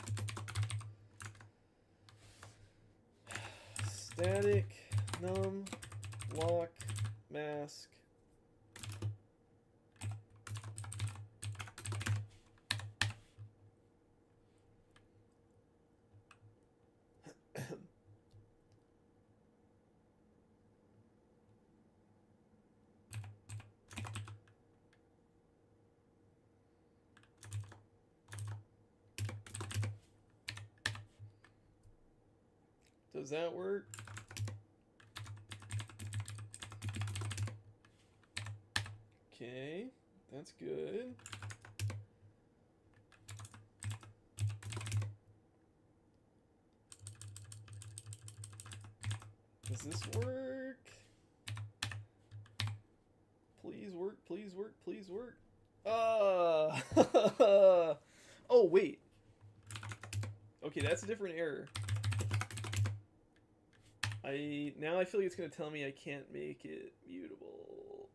static num lock mask Does that work? Okay, that's good. Does this work? Please work, please work, please work. Oh, wait. Okay, that's a different error. Now I feel like it's going to tell me I can't make it mutable.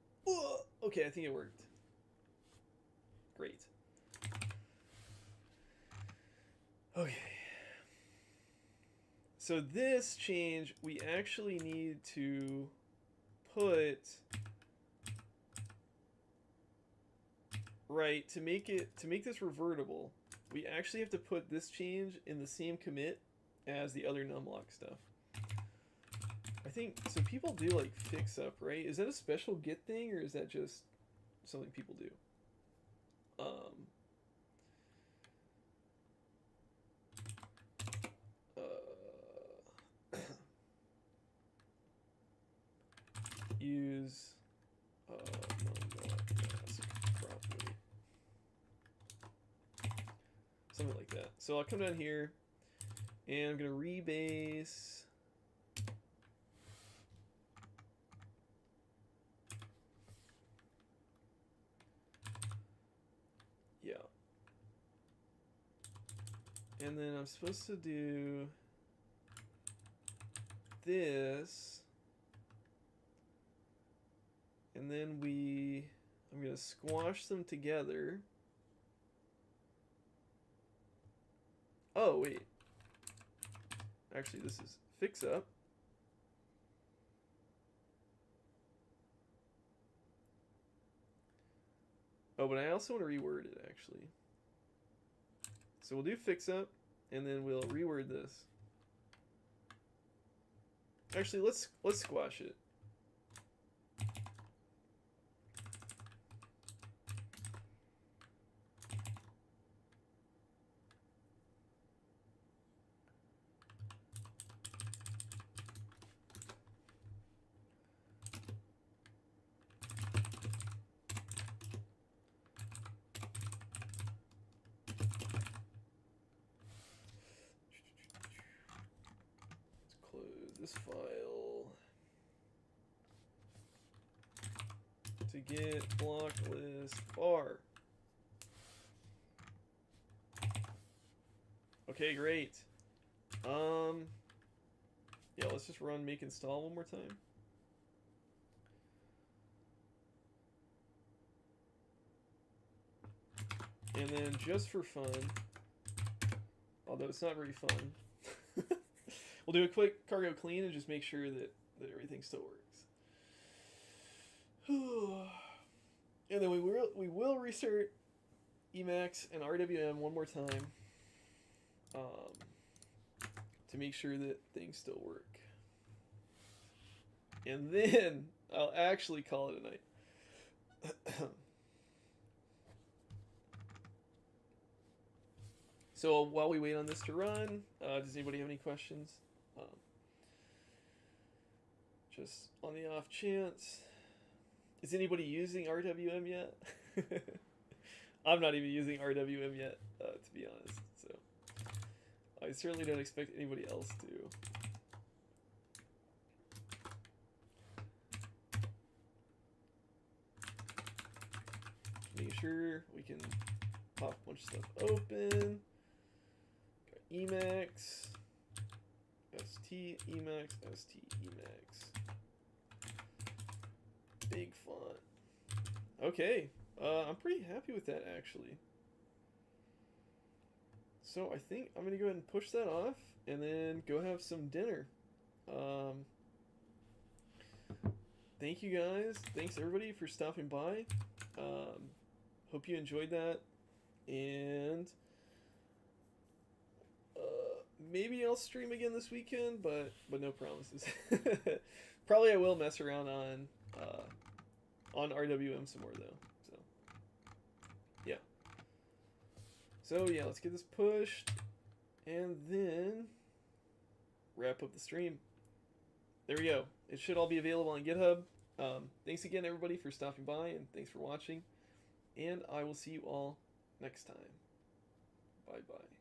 Okay, I think it worked. Great. Okay. So this change, we actually need to put... Right, to make this revertible, we actually have to put this change in the same commit as the other numlock stuff. I think, so people do like fix up, right? Is that a special Git thing, or is that just something people do? Use numlock mask properly. Something like that. So I'll come down here, and I'm going to rebase... And then I'm supposed to do this, and then I'm going to squash them together. Oh, wait. Actually, this is fix up. Oh, but I also want to reword it, actually. So we'll do fix up, and then we'll reword this. Actually, let's squash it. This file to get block list bar. Okay, great. Yeah, let's just run make install one more time. And then just for fun, although it's not very fun, we'll do a quick cargo clean and just make sure that everything still works. And then we will restart Emacs and RWM one more time to make sure that things still work. And then I'll actually call it a night. So while we wait on this to run, does anybody have any questions? Just on the off chance. Is anybody using RWM yet? I'm not even using RWM yet, to be honest. So I certainly don't expect anybody else to. Make sure we can pop a bunch of stuff open. Got Emacs, ST, Emacs, ST, Emacs. Big font. Okay, I'm pretty happy with that actually. So I think I'm gonna go ahead and push that off and then go have some dinner. Thank you guys. Thanks everybody for stopping by. Hope you enjoyed that. And maybe I'll stream again this weekend, but no promises. Probably I will mess around on RWM some more though. So yeah. So yeah, let's get this pushed and then wrap up the stream. There we go. It should all be available on GitHub. Thanks again, everybody, for stopping by, and thanks for watching. And I will see you all next time. Bye-bye.